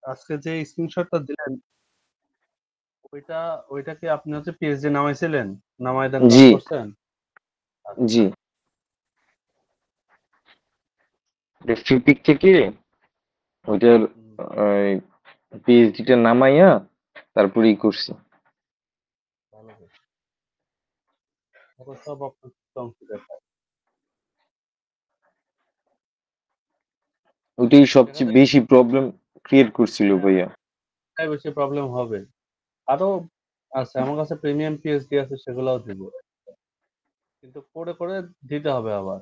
আজকে যে স্ক্রিনশটটা দিলেন ওইটা ওইটা কি আপনি হচ্ছে পিএইচডি নামাইছিলেন? নামাই দেন কাজ জি করছেন? আচ্ছা। জি ফিপিক থেকে ওইটার হুম, পিএইচডিটা নামাইয়া তারপরে ই করছি। ভালো করে। এখন সব আপনার অংশ দেখায়। ওইটাই দেখা সবচেয়ে যায় বেশি প্রবলেম ক্রিয়েট করছিল হ্যাঁ, ভাইয়া। ওটাই বেশি প্রবলেম হবে। আরো আছে আমার কাছে প্রিমিয়াম পিএইচডি আছে সেগুলোও দিব। কিন্তু করে করে দিতে হবে আবার।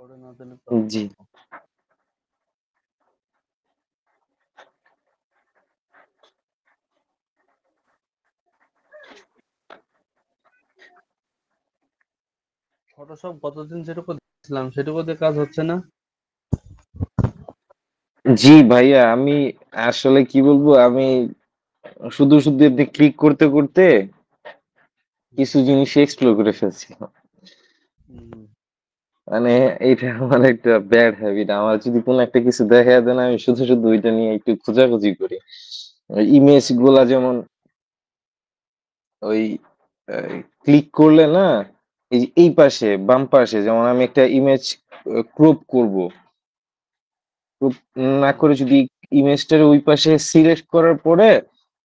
করে না দিলে তো জি ফটোশপ গতদিন যেটুকু দিয়েছিলাম সেটুকু দিয়ে কাজ হচ্ছে না। জি ভাইয়া, আমি আসলে কি বলবো, আমি শুধু শুধু এতে ক্লিক করতে করতে কিছু জিনিস এক্সপ্লোর করে ফেলছি। হুম, মানে এইটা আমার একটা ব্যাড হ্যাবিট। আমার যদি কোনো একটা কিছু দেখা দেয় না, আমি শুধু শুধু ওইটা নিয়ে একটু খোঁজাখুঁজি করি। ইমেজ হ্যাঁ, গুলা যেমন ওই ক্লিক করলে না, এই যে এই পাশে বাম পাশে যেমন আমি একটা ইমেজ ক্রপ করব, ক্রপ না হুম, করে যদি ইমেজটার ওই পাশে সিলেক্ট করার পরে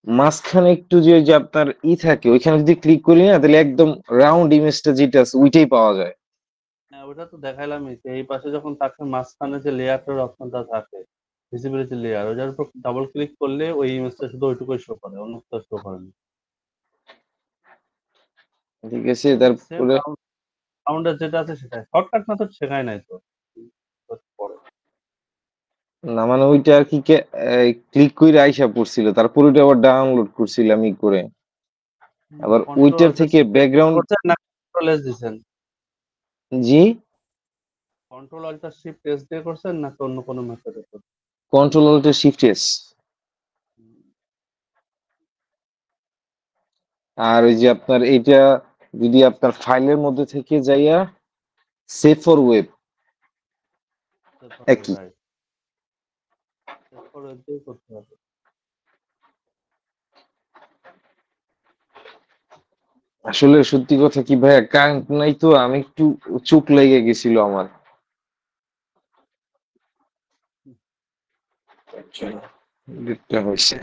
মাঝখানে একটু যে যে আপনার থাকে ওইখানে যদি ক্লিক করি না, তাহলে একদম রাউন্ড ইমেজটা যেটা আছে ওইটাই পাওয়া যায়। হ্যাঁ, ওটা তো দেখাইলামই যে এই পাশে যখন থাকে মাঝখানে যে লেয়ারটার অপশনটা থাকে ভিজিবিলিটি লেয়ার ওটার উপর ডাবল ক্লিক করলে ওই ইমেজটা শুধু ওইটুকুই শো করে অন্য কিছু শো করে না। ঠিক আছে, সেম তারপরে রাউন্ডের যেটা আছে সেটাই শর্টকাট মেথড শেখায় নাই তো। পরে না মানে ওইটা আর কি ক্লিক করে আইসা পড়ছিল, তারপর ওইটা আবার ডাউনলোড করছিলাম ই করে, আবার কন্ট্রোল ওইটার অল্টার থেকে শিফট ব্যাকগ্রাউন্ড। করছেন না কন্ট্রোল এস দিছেন? জি, কন্ট্রোল অল্টার শিফট এস দিয়ে করছেন নাকি অন্য কোনো মেথডে করছেন? Control alter shift S. আর ওই যে আপনার এইটা যদি আপনার ফাইলের মধ্যে থেকে যাইয়া সেভ ফর ওয়েব একই। রাইট, সেভ ফর ওয়েব দিয়ে করতে হবে। আসলে সত্যি কথা কি ভাইয়া, কারেন্ট নাই তো আমি একটু চোখ লেগে গেছিল আমার। এটা হয়েছে।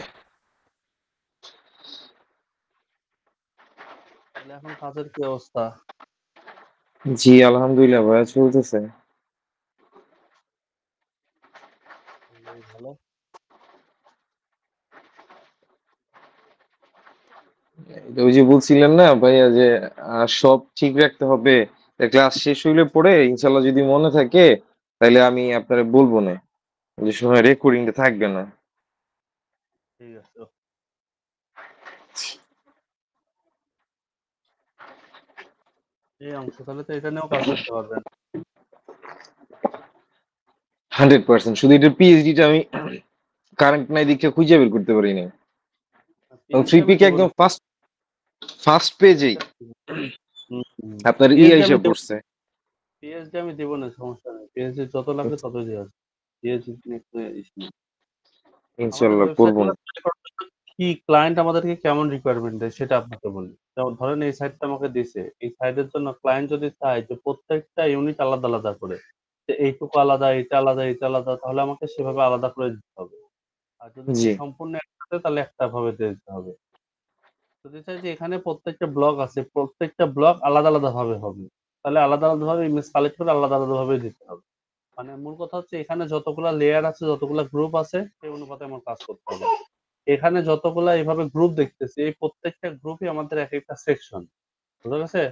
তাহলে এখন কাজের কি অবস্থা? জি আলহামদুলিল্লাহ ভাইয়া, চলতেছে। ভালোই ভালো। ওই যে বলছিলেন না ভাইয়া যে সব ঠিক রাখতে হবে, ক্লাস শেষ হইলে পরে ইনশাল্লাহ যদি মনে থাকে তাহলে আমি আপনার বলবো না, যে সময় রেকর্ডিংটা থাকবে না। ঠিক আছে। এই অংশ তাহলে তো এটা নিয়েও কাজ করতে পারবেন। 100%। শুধু এটা পিএইচডিটা আমি কারেন্ট নাই দেখে খুঁজে বের করতে পারি না। এবং পিএইচডি থ্রি আমি পিকে দিব না। একদম ফার্স্ট ফার্স্ট পেজেই আপনার পিএইচডি আইসা আমি দেব, পড়ছে। পিএইচডি আমি দিব না, সমস্যা নেই। পিএইচডি যত লাগবে ততই দেওয়া যাবে। পিএইচডি নিয়ে কোনো ইস্যু নেই। আমাদের ইনশাল্লাহ ওয়েবসাইট করবো গুলো না। তৈরি করতে হলে কি ক্লায়েন্ট আমাদেরকে কেমন রিকোয়ারমেন্ট দেয় সেটা আপনাকে বলি। যেমন ধরেন এই সাইটটা আমাকে দিছে, এই সাইটের জন্য ক্লায়েন্ট যদি চায় যে প্রত্যেকটা ইউনিট আলাদা আলাদা করে, যে এইটুকু আলাদা, এটা আলাদা, এটা আলাদা, তাহলে আমাকে সেভাবে আলাদা করে দিতে হবে। আর যদি জি চাই সম্পূর্ণ একসাথে তাহলে একটা ভাবে দিয়ে দিতে হবে। যদি চাই যে এখানে প্রত্যেকটা ব্লক আছে, প্রত্যেকটা ব্লক আলাদা আলাদা ভাবে হবে, তাহলে আলাদা আলাদা ভাবে ইমেজ কালেক্ট করে আলাদা আলাদা ভাবে দিতে হবে। মানে মূল কথা হচ্ছে এখানে যতগুলা লেয়ার আছে, যতগুলা গ্রুপ আছে সেই অনুপাতে আমার কাজ করতে হবে। এখানে যতগুলা এইভাবে গ্রুপ দেখতেছি এই প্রত্যেকটা গ্রুপই আমাদের এক একটা সেকশন। বুঝা গেছে?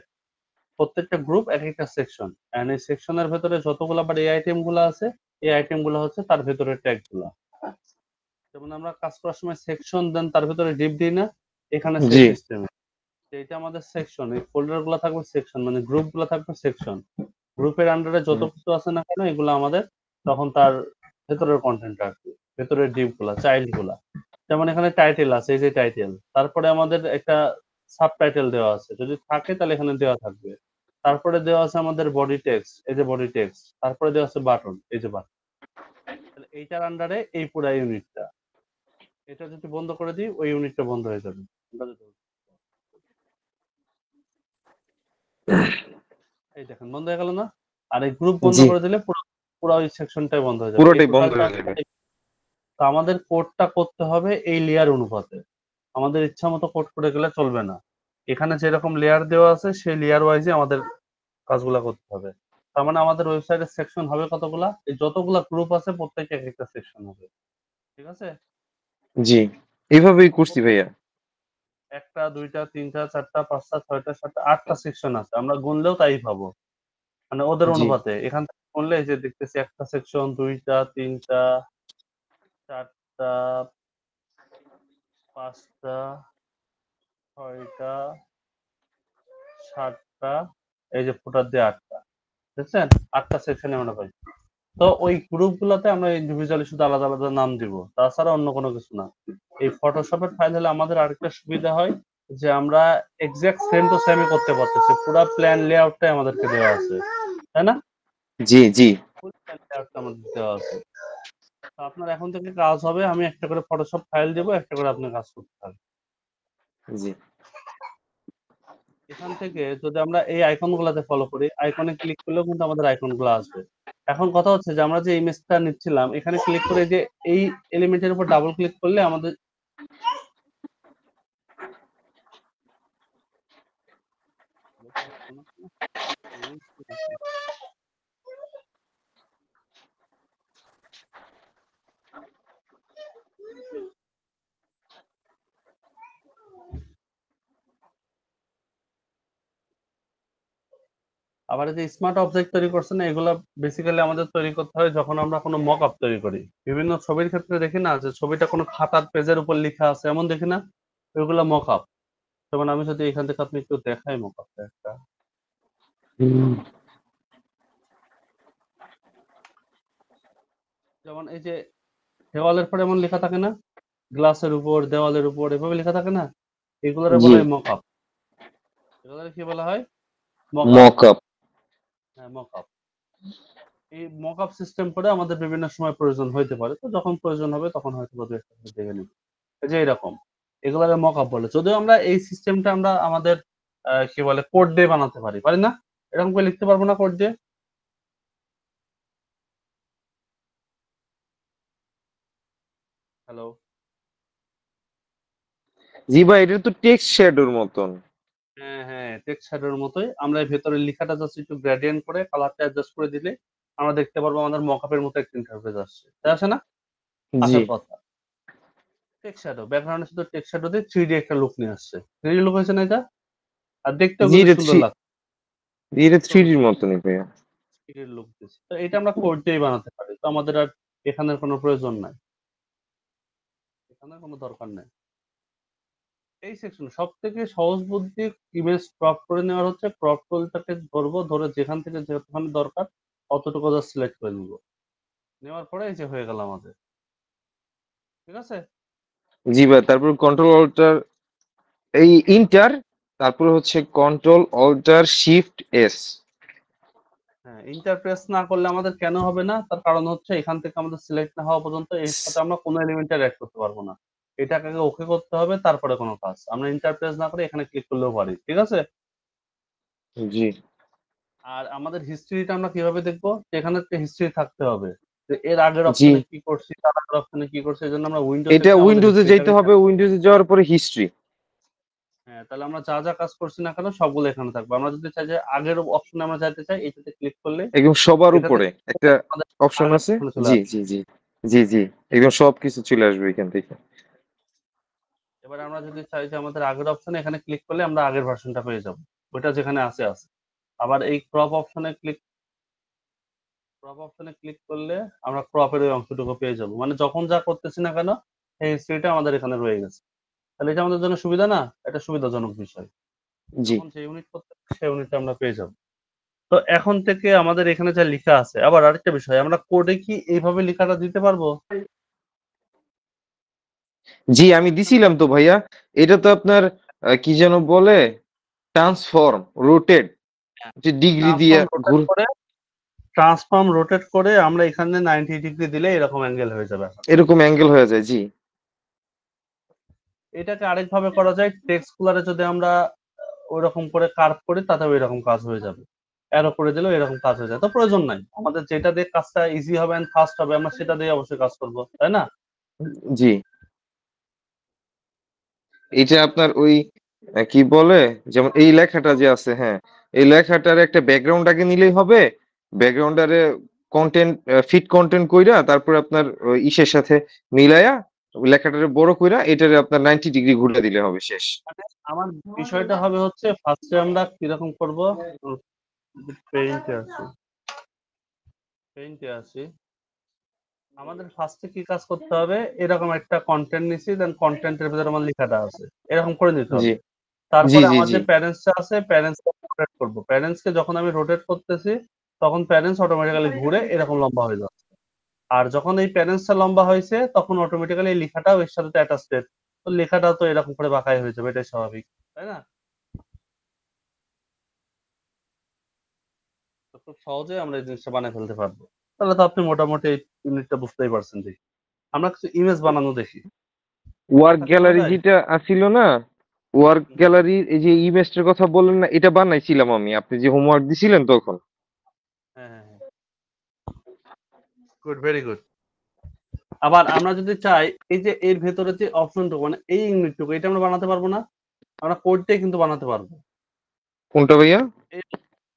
প্রত্যেকটা গ্রুপ এক একটা সেকশন। এন্ড এই সেকশনের ভেতরে যতগুলা আবার এই আইটেম গুলা আছে, এই আইটেম গুলা হচ্ছে তার ভেতরে ট্যাগ গুলা। যেমন আমরা কাজ করার সময় সেকশন দেন তার ভেতরে ডিপ দিই না, এখানে সেই জি সিস্টেম। এটা আমাদের সেকশন, এই ফোল্ডার গুলা থাকবে সেকশন, মানে গ্রুপ গুলা থাকবে সেকশন। গ্রুপের আন্ডারে যত হুম, কিছু আছে না কেন এগুলো আমাদের তখন তার ভেতরের কন্টেন্ট আর কি, ভেতরের ডিপ গুলা, চাইল্ড গুলা। যেমন এখানে টাইটেল আছে, এই যে টাইটেল, তারপরে আমাদের একটা সাব টাইটেল দেওয়া আছে, যদি থাকে তাহলে এখানে দেওয়া থাকবে। তারপরে দেওয়া আছে আমাদের বডি টেক্সট, এই যে বডি টেক্সট, তারপরে দেওয়া আছে বাটন, এই যে বাটন। এইটার আন্ডারে এই পুরা ইউনিটটা। এটা যদি বন্ধ করে দিই ওই ইউনিটটা বন্ধ হয়ে যাবে। এই দেখেন বন্ধ হয়ে গেল না? আর এই গ্রুপ বন্ধ জি, করে দিলে পুরা ওই সেকশনটাই বন্ধ হয়ে যাবে। এই পুরোটাই বন্ধ টোটালটা হয়ে যাবে। তো আমাদের কোডটা করতে হবে এই লেয়ার অনুপাতে। আমাদের ইচ্ছা মতো কোড করে গেলে চলবে না। এখানে যেরকম লেয়ার দেওয়া আছে সেই লেয়ার ওয়াইজে আমাদের কাজগুলা করতে হবে। তার মানে আমাদের ওয়েবসাইটের সেকশন হবে কতগুলা? এই যতগুলা গ্রুপ আছে প্রত্যেকে এক একটা সেকশন হবে। ঠিক আছে? জি, এভাবেই করছি ভাইয়া। ১ টা ২ টা ৩ টা ৪ টা ৫ টা ৬ টা ৭ টা ৮ টা সেকশন আছে। আমরা গুনলেও তাই পাবো। মানে ওদের জি, অনুপাতে। এখান থেকে গুনলে এই যে দেখতেছি ১ টা সেকশন, ২ টা, ৩ টা, ৪ টা, ৫ টা, ৬ টা, ৭ টা, এই যে ফুটার দিয়ে ৮ টা। দেখছেন? ৮ টা সেকশনে আমরা পাই। তো ওই গ্রুপগুলোতে আমরা ইন্ডিভিজুয়ালি শুধু আলাদা, আলাদা নাম দিব। তাছাড়া অন্য কোনো কিছু না। এই ফটোশপের ফাইল হলে আমাদের আরেকটা সুবিধা হয় যে আমরা এক্সাক্ট সেম টু সেমই করতে পারতেছি। পুরা প্ল্যান লেআউটটাই আমাদেরকে দেওয়া আছে। তাই না? জি, জি, ফুল প্ল্যান লেআউটটা আমাদের দেওয়া আছে। তো আপনার এখন থেকে কাজ হবে আমি একটা করে ফটোশপ ফাইল দেব, একটা করে আপনার কাজ করতে হবে। জি। এখান থেকে যদি আমরা এই আইকনগুলাতে ফলো করি, আইকনে ক্লিক করলেও কিন্তু আমাদের আইকনগুলো আসবে। এখন কথা হচ্ছে যে আমরা যে ইমেজটা নিচ্ছিলাম এখানে ক্লিক করে যে এই এলিমেন্টের উপর ডাবল ক্লিক করলে আমাদের আবার এই যে স্মার্ট অবজেক্ট তৈরি করছে না এগুলা বেসিক্যালি আমাদের তৈরি করতে হয় যখন আমরা কোনো মক আপ তৈরি করি। বিভিন্ন ছবির ক্ষেত্রে দেখি না যে ছবিটা কোনো খাতার পেজের উপর লেখা আছে এমন দেখি না? ওইগুলা মক আপ। যেমন আমি যদি এখান থেকে আপনি একটু দেখাই মক আপটা একটা। হুম। যেমন এই যে দেওয়ালের পরে এমন লেখা থাকে না? গ্লাসের উপর, দেওয়ালের উপর এভাবে লেখা থাকে না? এগুলারে জি, বলা হয় মক আপ। এগুলারে কি বলা হয়? Mock up. Mock up. হ্যাঁ, মক আপ। এই মক আপ সিস্টেম করে আমাদের বিভিন্ন সময় প্রয়োজন হইতে পারে। তো যখন প্রয়োজন হবে তখন হয়তো বা ২-১ টা করে দেখে নিব। এই যে এরকম। এগুলারে মক আপ বলে। যদিও আমরা এই সিস্টেমটা আমরা আমাদের কি বলে কোড দিয়ে বানাতে পারি। পারি না? এরকম করে লিখতে পারবো না কোড দিয়ে? হ্যালো? জি ভাই, এটা তো টেক্সট শ্যাডোর মতন। হ্যাঁ, হ্যাঁ, টেক্সট শ্যাডোর মতোই। আমরা এর ভেতরে লিখাটা জাস্ট একটু গ্রেডিয়েন্ট করে কালারটা অ্যাডজাস্ট করে দিলে আমরা দেখতে পারবো আমাদের মকআপ এর মতো একটা ইন্টারফেস আসছে। তাই আসে না? জি, আসার কথা। টেক্সট শ্যাডো ব্যাকগ্রাউন্ডে শুধু টেক্সট শ্যাডো দিয়ে 3D একটা লুক নিয়ে আসছে। 3D লুক হয়েছে না এটা? আর দেখতেও জি, কিন্তু এটা সুন্দর থ্রি লাগছে। এটা তো 3D র মতনই ভাইয়া। 3D লুক দিচ্ছে। তো এটা আমরা কোড দিয়েই বানাতে পারি। তো আমাদের আর এখানের কোনো প্রয়োজন নাই। এখানের কোনো দরকার নাই। এই সেকশন সবথেকে সহজ বুদ্ধি ইমেজ ক্রপ করে নেওয়ার হচ্ছে ক্রপ টুলটাকে ধরবো, ধরে যেখান থেকে যতখানি দরকার অতটুকু জাস্ট সিলেক্ট করে নিব। নেওয়ার পরে এই যে হয়ে গেল আমাদের। ঠিক আছে? জি ভাই, তারপর কন্ট্রোল অল্টার এই ইন্টার, তারপর হচ্ছে কন্ট্রোল অল্টার শিফট এস। হ্যাঁ, ইন্টারপ্রেস না করলে আমাদের কেন হবে না? তার কারণ হচ্ছে এখান থেকে আমাদের সিলেক্ট না হওয়া পর্যন্ত এর সাথে আমরা কোনো এলিমেন্টের এড করতে পারবো না। এটাকে আগে ওকে করতে হবে তারপরে কোনো কাজ। আমরা ইন্টারপ্রেস না করে এখানে ক্লিক করলেও পারি। ঠিক আছে? জি, আর আমাদের হিস্ট্রিটা আমরা কিভাবে দেখবো? এখানে একটা হিস্ট্রি থাকতে হবে। যে এর আগের জি, অপশনে কি করছি, তার আগের অপশনে কি করছি এজন্য আমরা উইন্ডোতে এটা গিয়ে আমাদের উইন্ডোজে হিস্ট্রিটা যাইতে হবে, রিসেট করব। উইন্ডোজে যাওয়ার পরে হিস্ট্রি। হ্যাঁ, তাহলে আমরা যা, যা কাজ করছি না কেন সবগুলো এখানে থাকবে। আমরা যদি চাই যে আগের অপশনে আমরা যাইতে চাই এটাতে ক্লিক করলে একদম সবার এটাতে উপরে ক্লিক একটা করলে আমাদের অপশন আগের আছে। অপশনে চলে জি, আসবে। জি, জি, জি, জি, একদম সবকিছু চলে আসবে এখান থেকে। এবার আমরা যদি চাই যে আমাদের আগের অপশনে এখানে ক্লিক করলে আমরা আগের ভার্সনটা পেয়ে যাবো। ওইটা যেখানে আছে আছে। আবার এই ক্রপ অপশনে ক্লিক করলে আমরা ক্রপের ওই অংশটুকু পেয়ে যাবো। মানে যখন যা করতেছি না কেন সেই হিস্ট্রিটা আমাদের এখানে রয়ে গেছে। তাহলে এটা আমাদের জন্য সুবিধা না? এটা সুবিধাজনক বিষয়। জি, যখন যে ইউনিট করতে সেই ইউনিটটা আমরা পেয়ে যাবো। তো এখন থেকে আমাদের এখানে যা লিখা আছে আবার আরেকটা বিষয় আমরা কোডে কি এইভাবে লেখাটা দিতে পারবো? জি, আমি দিছিলাম তো ভাইয়া। এটা তো আপনার কি যেন বলে, ট্রান্সফর্ম, রোটেট, যে ডিগ্রি দিয়া ট্রান্সফর্ম রোটেট ঘুর। করে ট্রান্সফর্ম রোটেট করে আমরা এখানে 90 ডিগ্রি দিলে এরকম অ্যাঙ্গেল হয়ে যাবে। এরকম অ্যাঙ্গেল হয়ে যায়, জি। এটাকে আরেকভাবে করা যায়, টেক্সট কুলারে যদি আমরা ওইরকম করে কার্ভ করি তাতেও এরকম কাজ হয়ে যাবে। অ্যারো করে দিলেও এরকম কাজ হয়ে যায়। তো প্রয়োজন নাই। আমাদের যেটা দিয়ে কাজটা ইজি হবে এন্ড ফাস্ট হবে আমরা সেটা দিয়ে অবশ্যই কাজ করব। তাই না? জি, এটা আপনার ওই কি বলে, যেমন এই লেখাটা যে আছে, হ্যাঁ, এই লেখাটার একটা ব্যাকগ্রাউন্ড আগে নিলেই হবে। ব্যাকগ্রাউন্ডারে কন্টেন্ট, ফিট কন্টেন্ট কইরা তারপর আপনার ওই ইসের সাথে মিলায়া ওই লেখাটারে বড় কইরা এটারে আপনার 90 ডিগ্রি ঘুরে দিলে হবে, শেষ। মানে আমার বিষয়টা হবে হচ্ছে ফার্স্টে আমরা কিরকম করব? পেইন্টে আসি। পেইন্টে আসি। আমাদের ফার্স্টে কি কাজ করতে হবে? এরকম একটা কনটেন্ট নিছি, দেন কনটেন্টের ভিতরে আমার লেখাটা আছে। এরকম করে নিতে জি, হবে। জি, তারপরে জি, আমার জি। যে প্যারেন্টসটা আছে, প্যারেন্টসকে রোটেট করব। প্যারেন্টসকে যখন আমি রোটেট করতেছি, তখন প্যারেন্টস অটোমেটিক্যালি ঘুরে এরকম লম্বা হয়ে যাচ্ছে। আর যখন এই প্যারেন্টসটা লম্বা হয়েছে, তখন অটোমেটিক্যালি এই লেখাটাও এর সাথে অ্যাটাচড। তো লেখাটাও তো এরকম করে বাঁকাই হয়ে যাবে, এটাই স্বাভাবিক। তাই না? তো খুব সহজেই আমরা এই জিনিসটা বানায় ফেলতে পারবো। তাহলে তো আপনি মোটামুটি এই ইউনিটটা বুঝতেই পারছেন দেখি। আমরা কিছু ইমেজ বানানো দেখি। ওয়ার্ক এটা করা গ্যালারি যায়? যেটা আছিল না, ওয়ার্ক হুম, হুম। গ্যালারির এই যে ইমেজটার কথা বললেন না, এটা বানাইছিলাম আমি, আপনি যে হোমওয়ার্ক দিছিলেন তখন। হ্যাঁ, হ্যাঁ, হ্যাঁ। Good, very good. আবার আমরা যদি চাই এই যে এর ভেতরে যে অপশনটুকু মানে এই ইউনিটটুকু এটা আমরা বানাতে পারবো না? আমরা কোডটাই কিন্তু বানাতে পারবো। কোনটা ভাইয়া? এই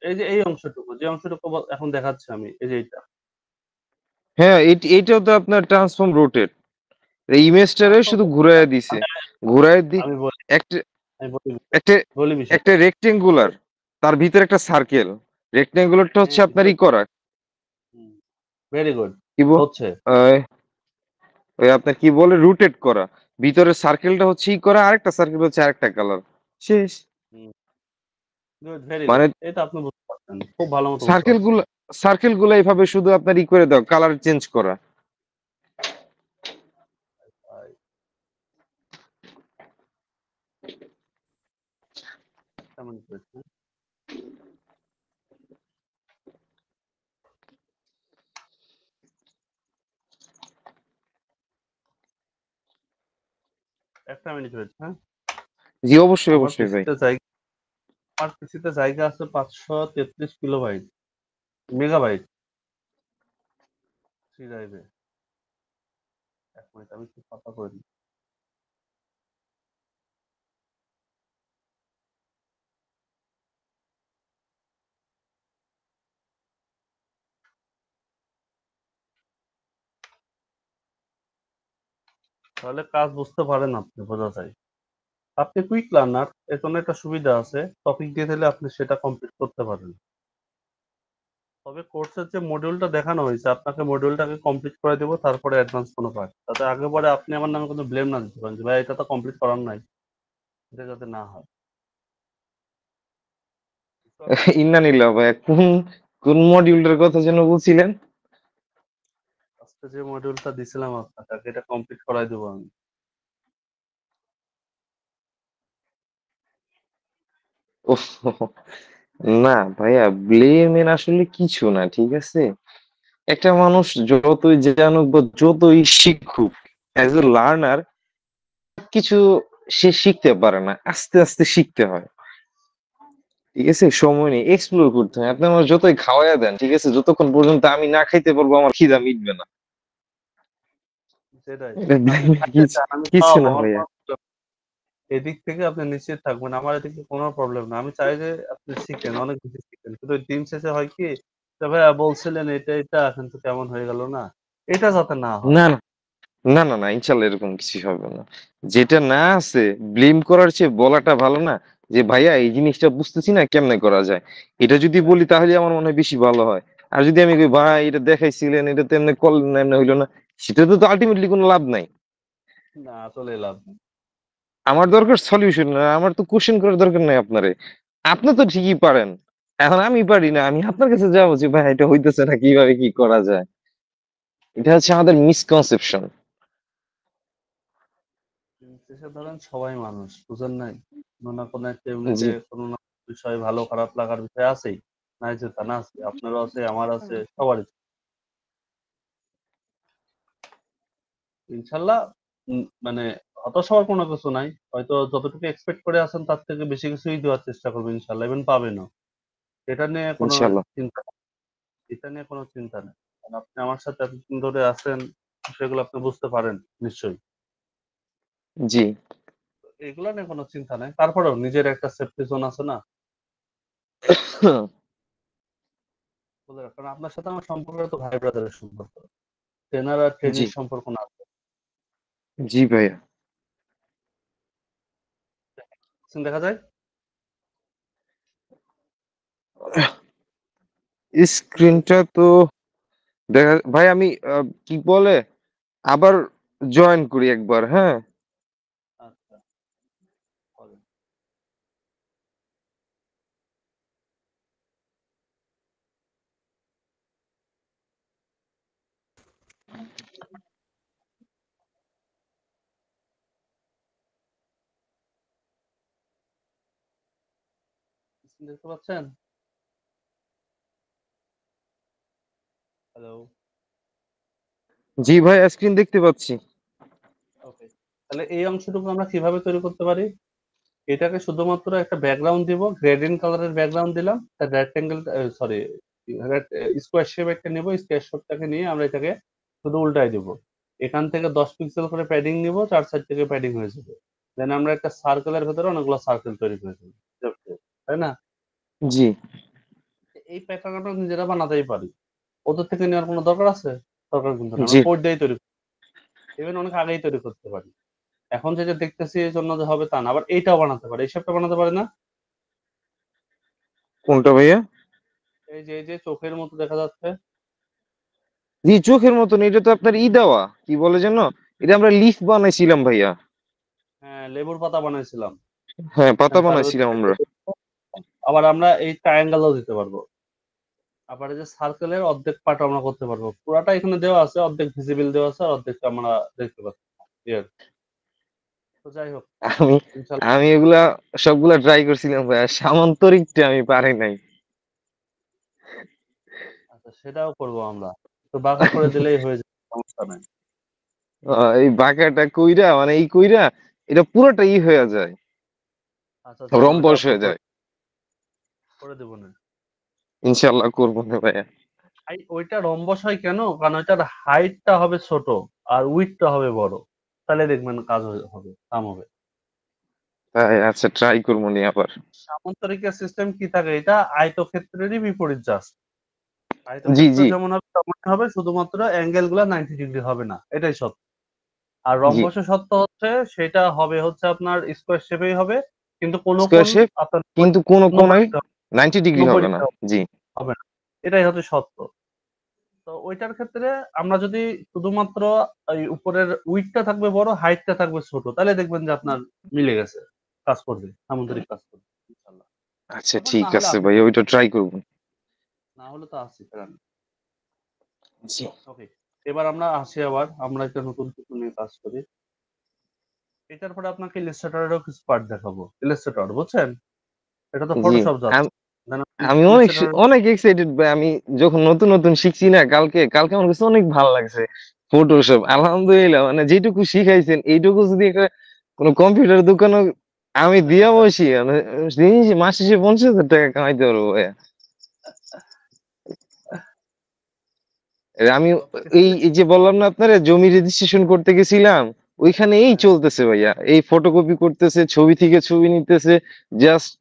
এই যে এই অংশটুকু, যে অংশটুকু এখন দেখাচ্ছি আমি, এই যে এইটা। হ্যাঁ, এইটাও তো আপনার ট্রান্সফর্ম রোটেট। এই ইমেজটারে ট্রান্সফর্ম শুধু ঘুরাইয়া দিছে। ঘুরাইয়া দি আমি বলি একটা আমি বলি একটা বলি বিষয়টা। একটা রেক্টেঙ্গুলার, তার ভিতরে একটা সার্কেল। রেক্টেঙ্গুলারটা হচ্ছে হ্যাঁ, আপনার ই করা, ভেরি গুড। কি হচ্ছে। ওই আপনার কি বলে রোটেট করা। ভিতরে সার্কেলটা হচ্ছে ই করা, আরেকটা সার্কেল হচ্ছে আরেকটা কালার, শেষ। Good, very good. মানে এটা আপনি বুঝতে পারছেন। খুব ভালো মতো বুঝতে সার্কেল পারছেন। গুলো সার্কেল গুলো এইভাবে শুধু আপনার ই করে দাও, কালার চেঞ্জ করা। ভাই, কেমন করেছেন? একটা মিনিট ওয়েট, হ্যাঁ? জি, অবশ্যই আমার অবশ্যই ভাই। পিসিতে জায়গা আমার পিসিতে জায়গা আছে 533 কিলোবাইট মেগাবাইট সি ড্রাইভে। ১ মিনিট আমি একটু ফাঁকা করে দিই। তাহলে কাজ বুঝতে পারেন আপনি, বোঝা যায়। আপনি কুইক লার্নার, এর জন্য একটা সুবিধা আছে। টপিক দিয়ে দিলে আপনি সেটা কমপ্লিট করতে পারেন। তবে কোর্সের যে মডিউলটা দেখানো হয়েছে, আপনাকে মডিউলটাকে কমপ্লিট করে দেব, তারপরে অ্যাডভান্স কোনো পার্ট। যাতে আগে পরে আপনি আমার নামে কোনো ব্লেম না দিতে পারেন যে, "ভাই এটা তো কমপ্লিট করার নাই।" এটা যাতে না হয়। বুঝতে পারছেন? ইন্নানিল্লাহ ভাই, কোন কোন মডিউলটার কথা যেন বলছিলেন? আজকে যে মডিউলটা দিছিলাম আপনাকে, এটা কমপ্লিট করাই দেব আমি। ওহ, না ভাইয়া, ব্লেমের আসলে কিছু না, ঠিক আছে? একটা মানুষ যতই জানুক বা যতই শিখুক, অ্যাজ এ লার্নার কিছু সে শিখতে পারে না, আস্তে আস্তে শিখতে হয়। ঠিক আছে, সময় নেই, এক্সপ্লোর করতে হয়। আপনি আমার যতই খাওয়াইয়া দেন, ঠিক আছে, যতক্ষণ পর্যন্ত আমি না খাইতে পারবো আমার খিদা মিটবে না। সেটাই। এটা আপনি blame এর খাইতে চান, আমি কিছু খাওয়াবো, না আমার ভাইয়া। কোনো প্রবলেম এদিক থেকে আপনি নিশ্চিত থাকবেন। আমার এদিকে কোনো প্রবলেম না। আমি চাই যে আপনি শিখেন, অনেক বেশি শিখেন। কিন্তু ওই দিন শেষে হয় কি? যে ভাইয়া বলছিলেন এটা, এটা কিন্তু কেমন হয়ে গেল না? এটা যাতে না হয়। না, না, না, না, না, ইনশাল্লাহ এরকম কিছু হবে না। যেটা না আছে, ব্লেম করার চেয়ে বলাটা ভালো না? যে ভাইয়া এই জিনিসটা বুঝতেছি না, কেমনে করা যায়? এটা যদি বলি তাহলে আমার মনে হয় বেশি ভালো হয়। আর যদি আমি কই ভাই এটা দেখাইছিলেন, এটা তো এমনি করলেন না, এমনি হইলো না, সেটাতে তো আলটিমেটলি কোনো লাভ নাই। না, আসলেই লাভ নেই। আমার দরকার সলিউশন, না আমার তো কোশ্চেন করার দরকার নাই আপনারে। আপনি তো ঠিকই পারেন, এখন আমি পারি না, আমি আপনার কাছে যাবো যে ভাই এটা হইতেছে না, কিভাবে কি করা যায়? এটা হচ্ছে আমাদের মিসকনসেপশন। দিন শেষে ধরেন সবাই মানুষ, বুঝেন নাই? কোনো না কোনো একটা ইউনিটে জি, কোনো না কোনো বিষয় ভালো খারাপ লাগার বিষয় আছেই। নাই যে তা না আছে, আপনারও আছে, আমার আছে, সবারই। ইনশাল্লাহ মানে হতাশ হওয়ার কোনো কিছু নাই। হয়তো যতটুকু এক্সপেক্ট করে আছেন তার থেকে বেশি কিছুই দেওয়ার চেষ্টা করবো ইনশাল্লাহ, এবং পাবেনও। এটা নিয়ে কোনো ইনশাল্লাহ। চিন্তা এটা নিয়ে কোনো চিন্তা নেই। কারণ আপনি আমার সাথে এতদিন ধরে আছেন, সেগুলো আপনি বুঝতে পারেন নিশ্চয়ই। জি। এগুলা নিয়ে কোনো চিন্তা নাই। তারপরেও নিজের একটা সেফটি জোন আছে না? বলে রাখ। কারণ আপনার সাথে আমার সম্পর্ক তো ভাই ব্রাদারের সম্পর্ক। ট্রেনার আর জি। ট্রেনির সম্পর্ক না। জি ভাইয়া। দেখা যায়? স্ক্রিনটা তো দেখা ভাই আমি কি বলে আবার জয়েন করি একবার, হ্যাঁ? আচ্ছা, করেন। দেখতে পাচ্ছেন? হ্যালো? জি ভাই, স্ক্রিন দেখতে পাচ্ছি। ওকে। তাহলে এই অংশটুকু আমরা কিভাবে তৈরি করতে পারি? এটাকে শুধুমাত্র একটা ব্যাকগ্রাউন্ড দিব, গ্রেডিয়েন্ট কালারের ব্যাকগ্রাউন্ড দিলাম। তার রেক্টেঙ্গেল সরি স্কোয়ার শেপ একটা নিব, স্কোয়ার শেপটাকে নিয়ে আমরা এটাকে শুধু উল্টায় দিব। এখান থেকে 10 পিক্সেল করে প্যাডিং নিব, 4 সাইড থেকে প্যাডিং হয়ে যাবে। দেন আমরা একটা সার্কেলের ভেতরে অনেকগুলো সার্কেল তৈরি করে দেব। তাই না? জি। এই প্যাটার্ন আমরা নিজেরা বানাতেই পারি। ওদের থেকে নেওয়ার কোনো দরকার আছে? দরকার কিন্তু না। জি। আমরা কোড দিয়েই তৈরি ইভেন অনেক আগেই তৈরি করতে পারি। এখন যেটা দেখতেছি এই জন্য যে হবে তা না। আবার এইটাও বানাতে পারে। এই শেপটা বানাতে পারে না? কোনটা ভাইয়া? এই যে চোখের মতো দেখা যাচ্ছে। জি, চোখের মতন। এটা তো আপনার দেওয়া। কি বলে যেন? এটা আমরা লিফ বানাইছিলাম ভাইয়া। হ্যাঁ, লেবুর পাতা বানাইছিলাম। হ্যাঁ, পাতা হ্যাঁ, তার বানাইছিলাম আমরা। আবার আমরা এই ট্রায়াঙ্গেলও দিতে পারবো। আবার এই যে সার্কেলের অর্ধেক পার্ট আমরা করতে পারবো। পুরাটা এখানে দেওয়া আছে, অর্ধেক ভিজিবল দেওয়া আছে, আর অর্ধেকটা আমরা দেখতে পাচ্ছি না। ক্লিয়ার। তো যাই হোক, আমি ইনশাল্লাহ। আমি এগুলা সবগুলা ট্রাই করছিলাম ভাইয়া। সামান্তরিকটা আমি পারি নাই। আচ্ছা, সেটাও করবো আমরা। তো বাঁকা করে দিলেই হয়ে যাবে, সমস্যা নাই। এই বাঁকাটা কইরা মানে কইরা এটা পুরোটা হয়ে যায়। আচ্ছা, আচ্ছা, ওইটা রম্বস আপনি হয়ে যায়। করে দেবো না। ইনশাআল্লাহ করবো না ভাইয়া। ওইটা রম্বস হয় কেন? কারণ ওইটার হাইটটা হবে ছোট আর উইডথটা হবে বড়। তাহলে দেখবেন কাজ হবে, কাম হবে। তাই আচ্ছা, ট্রাই করবো নি আবার। সামান্তরিকের সিস্টেম কি থাকে? এটা আয়তক্ষেত্রেরই বিপরীত জাস্ট। জি, আয়তক্ষেত্র জি, যেমন হবে তেমনই হবে, শুধুমাত্র অ্যাঙ্গেল গুলা 90 ডিগ্রি হবে না, এটাই সত্য। আর জি। রম্বসের সত্য হচ্ছে সেটা হবে হচ্ছে আপনার স্কোয়ার শেপেই হবে, কিন্তু কোন স্কয়ার কোণ শেপ আপনার কিন্তু কোন 90 কোনায় ডিগ্রি 90 ডিগ্রি 90 হবে না। ডিগ্রি জি, হবে না। এটাই হচ্ছে সত্য। তো ওইটার ক্ষেত্রে আমরা যদি শুধুমাত্র এই উপরের উইডথটা থাকবে বড়, হাইটটা থাকবে ছোট, তাহলে দেখবেন যে আপনার মিলে গেছে, কাজ করবে, সামুদ্রিক কাজ করবে ইনশাআল্লাহ। আচ্ছা আবার ঠিক না হলে আছে আপনি ভাই, ওইটা ট্রাই করব। না হলে তো আছি ফেরান। জি, ওকে, এবার আমরা আসি, আবার আমরা একটা নতুন কিছু নিয়ে কাজ করি। এটার পরে আপনাকে ইলাস্ট্রেটরেরও কিছু পার্ট দেখাবো। ইলাস্ট্রেটর বুঝছেন? এটা তো জি। ফটোশপ আম যাচ্ছে। দেন আপনি আমি ইলাস্ট্রেটর অনেক এক্সাইটেড ভাই। আমি যখন নতুন, নতুন শিখছি না কালকে আমার কাছে অনেক ভালো লাগছে। ফটোশপ আলহামদুলিল্লাহ মানে যেটুকু শিখাইছেন এইটুকু যদি একটা কোন কম্পিউটার দোকানে আমি দিয়া বসি মানে জিনিস মাস শেষে 50,000 টাকা কামাইতে পারবো ভাইয়া। আমি এই যে বললাম না আপনারে জমি রেজিস্ট্রেশন করতে গেছিলাম, ওইখানে হ্যাঁ, চলতেছে ভাইয়া। এই ফটোকপি করতেছে, ছবি থেকে ছবি নিতেছে, জাস্ট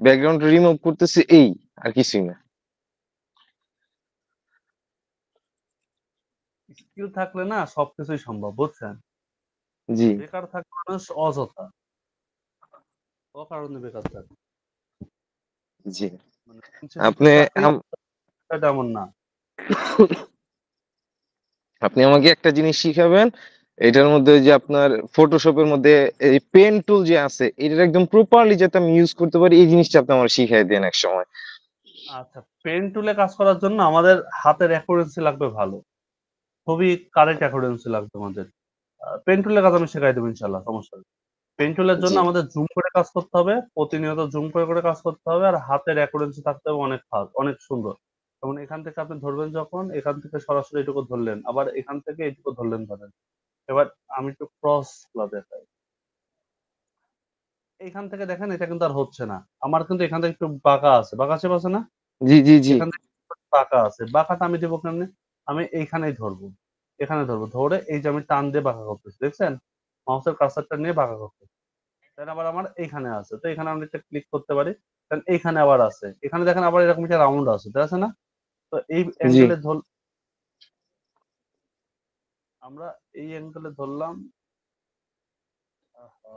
ব্যাকগ্রাউন্ড রিমুভ করতেছে আর কিছুই না। স্কিল থাকলে না সবকিছুই সম্ভব বুঝছেন? জি, বেকার থাকে মানুষ অযথা, অকারণে বেকার থাকে। জি। মানে দিন শেষে যে আপনি চাকরি আম এটা এমন না। আপনি আমাকে একটা জিনিস শিখাবেন। এটার মধ্যে ওই যে আপনার ফটোশপের মধ্যে এই পেন টুল যে আছে, এটার একদম প্রপারলি যাতে আমি ইউজ করতে পারি এই জিনিসটা আপনি আমার শিখাই দেন একসময়। আচ্ছা, পেন টুলে কাজ করার জন্য আমাদের হাতের অ্যাকুরেন্সি লাগবে ভালো। খুবই কারেক্ট অ্যাকুরেন্সি লাগবে আমাদের। পেন টুলের কাজ আমি শেখাই দেবো ইনশাআল্লাহ, সমস্যা নেই। পেন টুলের জন্য জি আমাদের জুম করে কাজ করতে হবে, প্রতিনিয়ত জুম করে কাজ করতে হবে, আর হাতের অ্যাকুরেন্সি থাকতে হবে অনেক সুন্দর। যেমন এখান থেকে আপনি ধরবেন যখন, এখান থেকে সরাসরি এটুকু ধরলেন, আবার এখান থেকে এটুকু ধরলেন ধরেন। এবার আমি একটু ক্রস গুলা দেখাই। এখান থেকে দেখেন এটা কিন্তু আর হচ্ছে না। আমার কিন্তু এখান থেকে একটু বাঁকা আছে। বাঁকা শেপ আছে না? জি জি জি এখান থেকে একটু বাঁকা আছে। বাঁকাটা আমি দেবো কেমনে? আমি এইখানেই ধরবো। এখানে ধরবো। ধরে এই যে আমি টান দিয়ে বাঁকা করতেছি। দেখছেন? মাউসের কার্সারটা নিয়ে বাঁকা করতেছি। দেন আবার আমার এইখানে আছে। তো এখানে আমি একটা ক্লিক করতে পারি। দেন এইখানে আবার আছে। এখানে দেখেন আবার এরকম একটা রাউন্ড আছে। ঠিক আছে না? তো এই জি অ্যাঙ্গেলে আমরা এই অ্যাঙ্গেলে ধরলাম। আহা!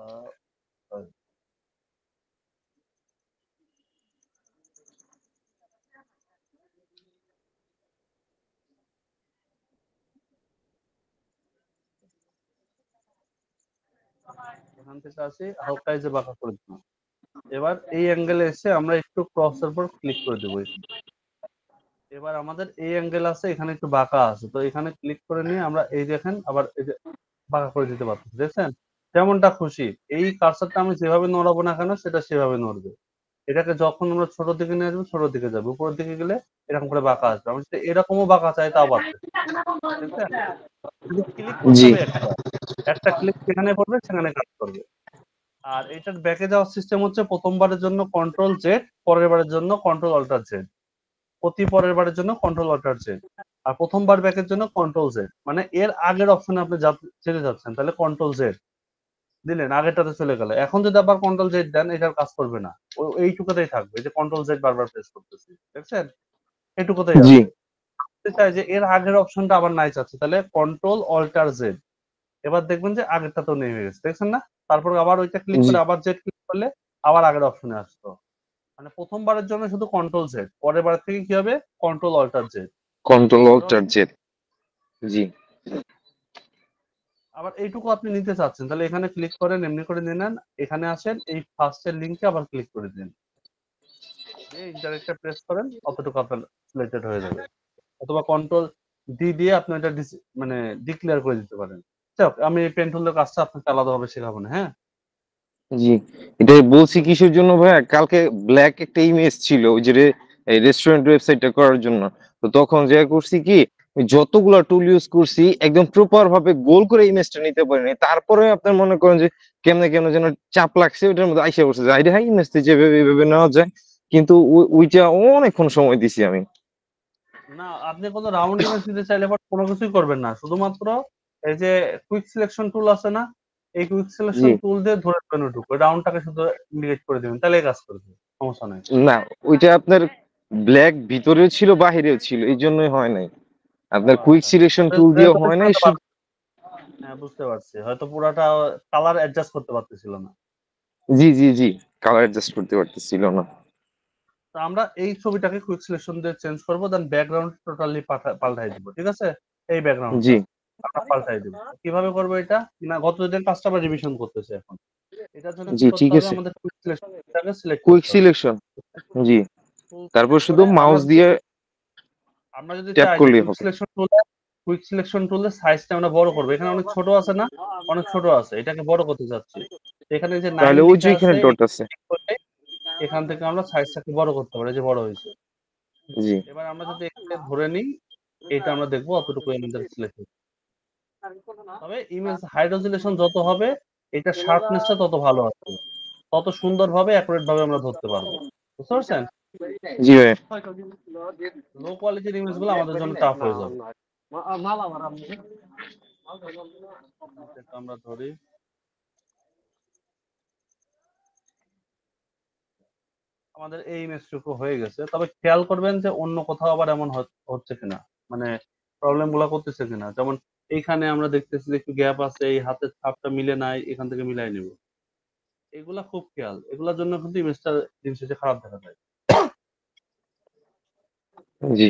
এখান থেকে আসি, হালকা এই যে বাঁকা করে দিলাম। এবার এই অ্যাঙ্গেলে এসে আমরা একটু ক্রস এর উপর ক্লিক করে দেবো এখানে। এবার আমাদের এই অ্যাঙ্গেল আছে, এখানে একটু বাঁকা আছে। তো এখানে ক্লিক করে নিয়ে আমরা এই দেখেন আবার এই যে বাঁকা করে দিতে পারতেছি। দেখছেন? যেমনটা খুশি। এই কার্সরটা আমি যেভাবে নড়াবো না কেন সেটা সেভাবে নড়বে। এটাকে যখন আমরা ছোট দিকে নিয়ে আসবো ছোট দিকে যাবে। উপরের দিকে গেলে এরকম করে বাঁকা আসবে। আমি যদি এরকমও বাঁকা চাই তাও পারতেছি। দেখছেন? শুধু ক্লিক করতে জি হবে একটা। একটা ক্লিক যেখানে পড়বে সেখানে কাজ করবে। আর এটার ব্যাকে যাওয়ার সিস্টেম হচ্ছে প্রথমবারের জন্য কন্ট্রোল জেড, পরের বারের জন্য কন্ট্রোল অল্টার জেড, প্রতি পরের বারের জন্য কন্ট্রোল অল্টার জেড, আর প্রথমবার ব্যাকের জন্য কন্ট্রোল জেড। মানে এর আগের অপশনে আপনি যেতে যাচ্ছেন তাহলে কন্ট্রোল জেড দিলেন, আগেরটাতে চলে গেল। এখন যদি আবার কন্ট্রোল জেড দেন এটার কাজ করবে না, এইটুকুতেই থাকবে। এই যে কন্ট্রোল জেড বারবার প্রেস করতেছি, দেখছেন? এটুকুতেই জি আছে। চাই যে এর আগের অপশনটা আবার নাই চাচ্ছে, তাহলে কন্ট্রোল অল্টার জেড। এবার দেখবেন যে আগেরটা তো নেমে গেছে, দেখছেন না? তারপর আবার ওইটা ক্লিক জি করে আবার জেড ক্লিক করলে আবার আগের অপশনে আসতো। মানে প্রথমবারের জন্য শুধু কন্ট্রোল জেড, পরের বার থেকে কি হবে? Control alter Z. কন্ট্রোল বুঝতে অল্টার পারছেন? জেড জি আবার এইটুকু আপনি নিতে চাচ্ছেন, তাহলে এখানে ক্লিক করেন, এমনি করে নিয়ে নেন। এখানে আসেন, এই ফার্স্ট এর লিংকে আবার ক্লিক করে দিন, দিয়ে ইন্টারেক্টটা প্রেস করেন, অতটুকু আপনার সিলেক্টেড হয়ে যাবে। অথবা কন্ট্রোল ডি দিয়ে আপনি এটা মানে ডিক্লেয়ার করে দিতে পারেন। যাক, আমি এই পেন টুলের কাজটা আপনাকে আলাদাভাবে শেখাবো না, হ্যাঁ? জি এটা বলছি কিসের জন্য ভাইয়া, কালকে ব্ল্যাক একটা ইমেজ ছিল ওই যে এই রেস্টুরেন্ট ওয়েবসাইটটা করার জন্য। তো তখন যা করছি কি, ওই যতগুলা টুল ইউজ করছি একদম প্রপার ভাবে গোল করে ইমেজটা নিতে পারিনি। তারপরে আপনার মনে করেন যে কেমনে কেমনে যেন চাপ লাগছে, ওইটার মধ্যে আইসা বসে যায় হ্যাঁ ইমেজটা যেভাবে এভাবে নেওয়া যায়, কিন্তু ওইটা অনেকক্ষণ সময় দিছি আমি। না, আপনি কোনো রাউন্ড ইমেজ দিতে চাইলে বাট কোনো কিছুই করবেন না। শুধুমাত্র এই যে কুইক সিলেকশন টুল আছে না? এই কুইক জি সিলেকশন টুল দিয়ে ধরে নেবেন ওইটুকু। ওই রাউন্ডটাকে শুধু ইন্ডিকেট করে দিবেন। তাহলেই কাজ করবে। সমস্যা নাই। না, ওইটা আপনার ব্ল্যাক ভিতরেও ছিল বাহিরেও ছিল, এই জন্যই হয় নাই। ও আপনার কুইক আচ্ছা। সিলেকশন টুল দিয়ে যেহেতু হয় নাই পুরাটা হ্যাঁ, বুঝতে পারছি। হয়তো পুরাটা কালার অ্যাডজাস্ট করতে পারতেছিল না। জি জি জি কালার অ্যাডজাস্ট করতে পারতেছিল না। তো আমরা এই ছবিটাকে কুইক সিলেকশন দিয়ে চেঞ্জ করব, দেন ব্যাকগ্রাউন্ড টোটালি পাল্টাই দিব। ঠিক আছে? এই জি ব্যাকগ্রাউন্ডটা আমরা পাল্টাই দিব। কিভাবে করব এটা? না, গতদিনের কাজটা আবার রিভিশন করতেছি এখন। এটার জন্য কি জি করতে ঠিক হবে? আছে, আমাদের কুইক সিলেকশনটাকে সিলেক্ট কুইক করতে হবে। সিলেকশন জি, টুল তারপর সিলেক্ট শুধু করে মাউস দিয়ে আমরা যদি ট্যাপ চাই যে করলেই হবে। কুইক সিলেকশন টুলের সাইজটা আমরা বড় করব। এখানে অনেক ছোট আছে না? অনেক ছোট আছে। এটাকে বড় করতে চাচ্ছি। এখানে যে 9 তাহলে ওই যে লেখা এখানে আছে, ডট আছে। ক্লিক করলে এখান থেকে আমরা সাইজটাকে বড় করতে পারি। এই যে বড় হইছে। জি এবার আমরা যদি এখানে ধরে নিই, এটা আমরা দেখব অতটুকু আমাদের সিলেক্ট হচ্ছে। তবে ইমেজ হাই রেজোলিউশন যত হবে, এটা শার্পনেসটা তত ভালো আসবে। তত সুন্দরভাবে অ্যাকুরেট ভাবে আমরা ধরতে পারবো। বুঝতে পারছেন? জি ভাই লো কোয়ালিটির ইমেজগুলো আমাদের জন্য টাফ হয়ে যাবে। এটা আমরা ধরি। আমাদের এই ইমেজটুকু হয়ে গেছে। তবে খেয়াল করবেন যে অন্য কোথাও আবার এমন হচ্ছে কিনা। মানে প্রবলেম গুলা করতেছে কিনা। যেমন এইখানে আমরা দেখতেছি যে একটু গ্যাপ আছে, এই হাতের ছাপটা মিলে নাই, এখান থেকে মিলাই নিব। এগুলা খুব খেয়াল। এগুলার জন্য কিন্তু ইমেজটা দিন শেষে খারাপ দেখা যায়। জি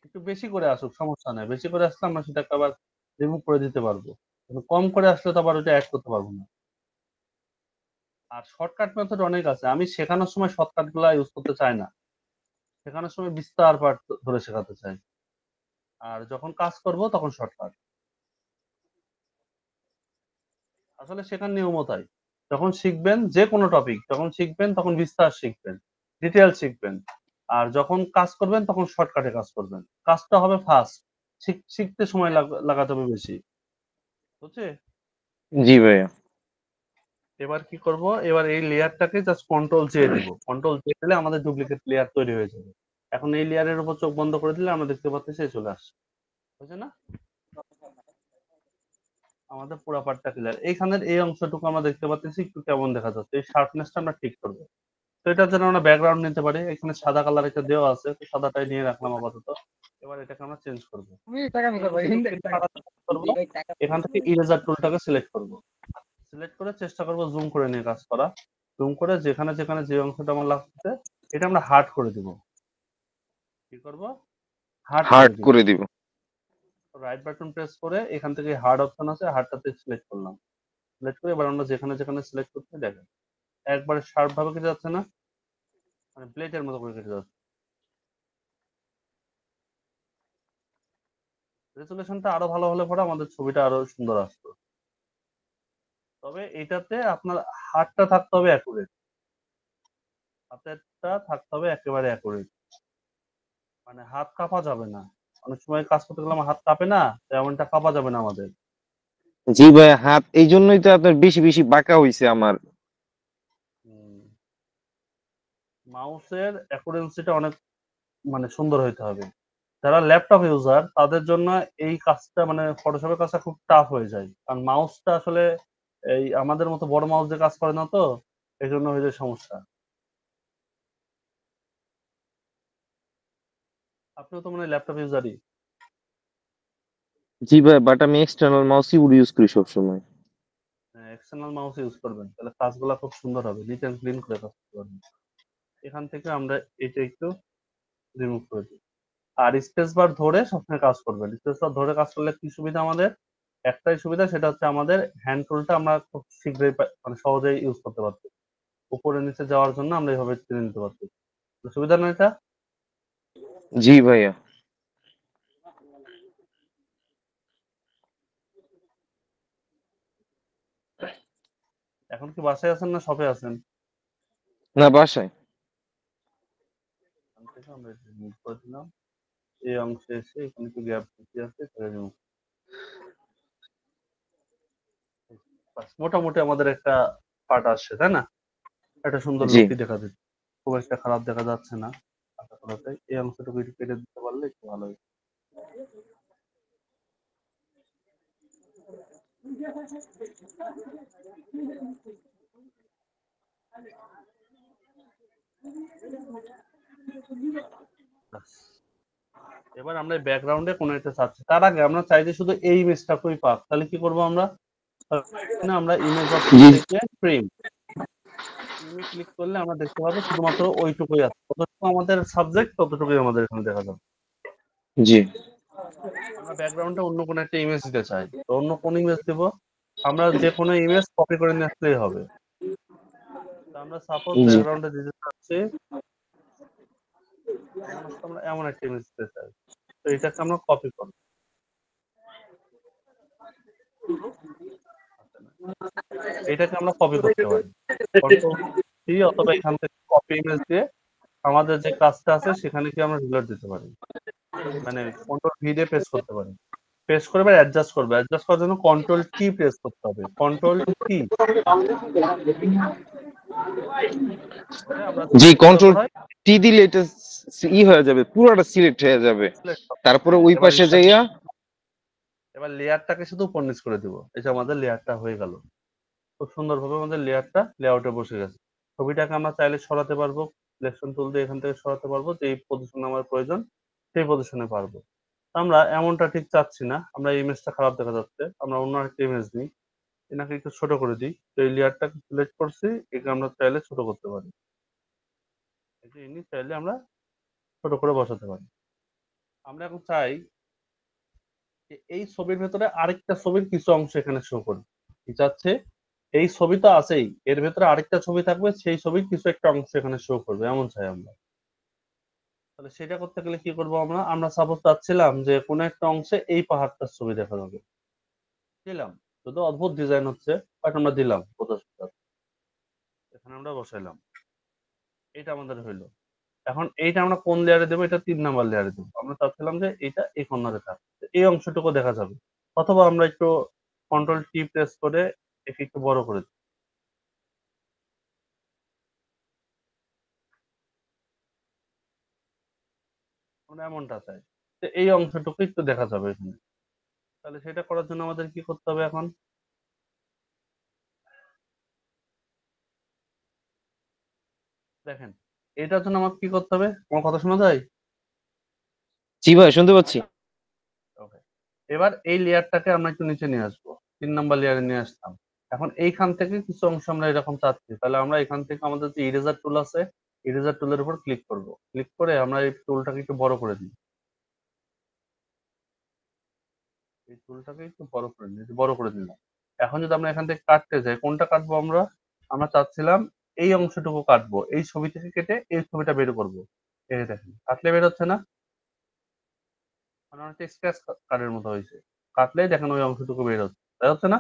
একটু বেশি করে আসুক, সমস্যা নাই। বেশি করে আসলে আমরা সেটাকে আবার রিমুভ করে দিতে পারবো। কিন্তু কম করে আসলে তো আবার ওইটা এড করতে পারবো না। আর শর্টকাট মেথড অনেক আছে। আমি শেখানোর সময় শর্টকাট গুলা ইউজ করতে চাই না। শেখানোর সময় বিস্তার পাঠ ধরে শেখাতে চাই। আর যখন কাজ করব তখন শর্টকাট। আসলে শেখার নিয়মও তাই। যখন শিখবেন যে কোনো টপিক, যখন শিখবেন তখন বিস্তার শিখবেন, ডিটেইলস শিখবেন। আর যখন কাজ করবেন তখন শর্টকাটে কাজ করবেন। কাজটা হবে ফাস্ট। শিখতে সময় লাগাতে হবে বেশি। বুঝছে? জি ভাইয়া। এবার কি করব? এবার এই লেয়ারটাকে জাস্ট কন্ট্রোল জে দিব। কন্ট্রোল জে দিলে আমাদের ডুপ্লিকেট লেয়ার তৈরি হয়ে যাবে। এখন এই লেয়ারের উপর চোখ বন্ধ করে দিলে আমরা দেখতে পাচ্ছি সে চলে আসছে। বুঝছে না? আমাদের পুরা পার্টটা ক্লিয়ার। এইখানের এই অংশটুকু আমরা দেখতে পাচ্ছি একটু কেমন দেখা যাচ্ছে। এই শার্পনেসটা আমরা ঠিক করব। তো এটার জন্য আমরা ব্যাকগ্রাউন্ড নিতে পারি। এখানে সাদা কালার একটা দেওয়া আছে। তো সাদাটাই নিয়ে রাখলাম আপাতত। এবার এটাকে আমরা চেঞ্জ করব। করব। এখান থেকে ইরেজার টুলটাকে সিলেক্ট করব। সিলেক্ট করে চেষ্টা করব জুম করে নিয়ে কাজ করা। জুম করে যেখানে যেখানে যে অংশটা আমার লাগছে এটা আমরা হার্ড করে দিব। কি করব? হার্ড করে হার্ড দিব। করে দিব। রাইট বাটন প্রেস করে এখান থেকে হার্ড অপশন আছে, হার্ডটাতে সিলেক্ট করলাম। সিলেক্ট করে এবার আমরা যেখানে যেখানে সিলেক্ট করছি দেখেন একবারে শার্প ভাবে কেটে যাচ্ছে না, মানে প্লেটের মতো করে কেটে যাচ্ছে। রেজুলেশনটা আরো ভালো হলে পরে আমাদের ছবিটা আরো সুন্দর আসতো। তবে এটাতে আপনার হাতটা থাকতে হবে অ্যাকুরেট, হাতেরটা থাকতে হবে একেবারে অ্যাকুরেট, মানে হাত কাঁপা যাবে না। অনেক সময় কাজ করতে গেলে আমার হাত কাঁপে না, তেমনটা কাঁপা যাবে না আমাদের। জি ভাইয়া, হাত এই জন্যই তো আপনার বেশি বেশি বাঁকা হইছে আমার। মাউসের অ্যাকুরেন্সিটা অনেক মানে সুন্দর হইতে হবে। যারা ল্যাপটপ ইউজার তাদের জন্য এই কাজটা মানে ফটোশপের কাজটা খুব টাফ হয়ে যায়, কারণ মাউসটা আসলে এই আমাদের মতো বড় মাউস দিয়ে কাজ করে না, তো এই জন্য হয়ে যায় সমস্যা। আপনিও তো মানে ল্যাপটপ ইউজারই। জি ভাই, বাট আমি এক্সটার্নাল মাউস ইউজ করি সবসময়। এক্সটার্নাল মাউস ইউজ করবেন, তাহলে কাজগুলো খুব সুন্দর হবে, নিট এন্ড ক্লিন করে কাজ করতে পারবেন। এখান থেকে আমরা এটা একটু রিমুভ করে দিই। আর স্পেস বার ধরে সবসময় কাজ করবেন। স্পেস বার ধরে কাজ করলে কি সুবিধা আমাদের? একটাই সুবিধা, সেটা হচ্ছে আমাদের হ্যান্ড টুলটা আমরা খুব শীঘ্রই মানে সহজেই ইউজ করতে পারছি। উপরে নিচে যাওয়ার জন্য আমরা এইভাবে টেনে নিতে পারছি। তো সুবিধা না এটা? জি ভাইয়া। এখন কি বাসায় আছেন না শপে আছেন? না, বাসায়। এখান থেকে আমরা রিমুভ করে দিলাম। এই অংশে এসে এখানে একটু গ্যাপ বেশি আছে, সেটা রিমুভ। মোটামুটি আমাদের একটা পার্ট আসছে, তাই না? একটা সুন্দর জি। লুকই দেখা দিচ্ছে। খুব একটা খারাপ দেখা যাচ্ছে না। আশা করা যায় এই অংশটুকু একটু কেটে দিতে পারলে একটু ভালো হয়। ব্যাস। এবার আমরা ব্যাকগ্রাউন্ডে কোনো একটা চাচ্ছি, তার আগে আমরা চাই যে শুধু এই ইমেজটাকেই পাক। তাহলে কি করবো আমরা? না, আমরা ইমেজ অপশন জি। থেকে প্রিম ক্লিক করলে আমরা দেখতে পাবো শুধুমাত্র ওইটুকুই আছে, যতটুকু আমাদের সাবজেক্ট ততটুকুই আমাদের এখানে দেখা যাবে। জি। আমরা ব্যাকগ্রাউন্ডে অন্য কোনো একটা ইমেজ দিতে চাই, তো অন্য কোন ইমেজ দিব? আমরা যে কোনো ইমেজ কপি করে নিয়ে আসলেই হবে। তো আমরা সাপোজ জি। ব্যাকগ্রাউন্ডে দিতে চাচ্ছি, আমরা এমন একটা ইমেজ দিতে চাই, তো এটাকে আমরা কপি করব। এটাকে আমরা কপি করতে পারি কন্ট্রোল সি, অথবা এখান থেকে কপি ইমেজ দিয়ে আমাদের যে কাজটা আছে সেখানে কি আমরা রিলোড দিতে পারি, মানে কন্ট্রোল ভি দিয়ে পেস্ট করতে পারি। পেস্ট করে এবার অ্যাডজাস্ট করবে, অ্যাডজাস্ট করার জন্য কন্ট্রোল টি প্রেস করতে হবে, কন্ট্রোল টি। করে আমরা জি, সিলেক্ট করার কন্ট্রোল পর হয় টি দিলে এটা হয়ে যাবে, পুরোটা সিলেক্ট হয়ে যাবে। সিলেক্ট হবে। তারপরে হ্যাঁ, ওই এবার পাশে যাইয়া এবার লেয়ারটাকে শুধু উপর নিচ করে দিব, এই যে আমাদের লেয়ারটা হয়ে গেল। খুব সুন্দরভাবে আমাদের লেয়ারটা লেআউটে বসে গেছে। ছবিটাকে আমরা চাইলে সরাতে পারবো, সিলেকশন টুল দিয়ে এখান থেকে সরাতে পারবো, যে এই পজিশনে আমার প্রয়োজন সেই পজিশনে পারবো। আমরা এমনটা ঠিক চাচ্ছি না, আমরা ইমেজটা খারাপ দেখা যাচ্ছে, আমরা অন্য একটা ইমেজ নিই, এনাকে একটু ছোট করে দিই। তো এই লেয়ারটাকে সিলেক্ট করছি, একে আমরা চাইলে ছোট করতে পারি, এই যে ইনি চাইলে আমরা ছোট করে বসাতে পারি। আমরা এখন চাই যে এই ছবির ভেতরে আরেকটা ছবির কিছু অংশ এখানে শো করবে। কি চাচ্ছে? এই ছবি তো আছেই, এর ভেতরে আরেকটা ছবি থাকবে, সেই ছবির কিছু একটা অংশ এখানে শো করবে, এমন চাই আমরা। তাহলে সেটা করতে গেলে কি করবো? আমরা আমরা সাপোজ চাচ্ছিলাম যে কোনো একটা অংশে এই পাহাড়টার ছবি দেখা যাবে, দিলাম, শুধু অদ্ভুত ডিজাইন হচ্ছে, বাট আমরা দিলাম বোঝার, এখানে আমরা বসাইলাম, এটা আমাদের হইলো। এখন এইটা আমরা কোন লেয়ারে দেবো? এটা 3 নাম্বার লেয়ারে দেবো। আমরা চাচ্ছিলাম যে এইটা এই কর্নারে থাক, এই অংশটুকু দেখা যাবে। অথবা আমরা একটু কন্ট্রোল টি প্রেস করে একে একটু বড় করে দিই, আমরা এমনটা চাই যে এই অংশটুকু একটু দেখা যাবে এখানে। তাহলে সেটা করার জন্য আমাদের কি করতে হবে এখন? দেখেন, এটার জন্য আমাকে কি করতে হবে? আমার কথা শোনা যায়? জি ভাই, শুনতে পাচ্ছি। ওকে, এবার এই লেয়ারটাকে আমরা একটু নিচে নিয়ে আসবো, 3 নাম্বার লেয়ারে নিয়ে আসলাম। এখন এইখান থেকে কিছু অংশ আমরা এরকম চাচ্ছি, তাহলে আমরা এখান থেকে আমাদের যে ইরেজার টুল আছে, ইরেজার টুলের উপর ক্লিক করব, ক্লিক করে আমরা এই টুলটাকে একটু বড় করে দিই, এই টুলটাকে একটু বড় করে দিই, বড় করে দিলাম। এখন যদি আমরা এখান থেকে কাটতে যাই, কোনটা কাটবো আমরা? আমরা চাচ্ছিলাম এই অংশটুকু কাটবো, এই ছবি থেকে কেটে এই ছবিটা বের করবো। এই দেখেন, কাটলে বের হচ্ছে না, মানে অনেকটা স্ক্র্যাচ কার্ডের মতো হয়েছে। কাটলেই দেখেন ওই অংশটুকু বের হচ্ছে, তাই হচ্ছে না?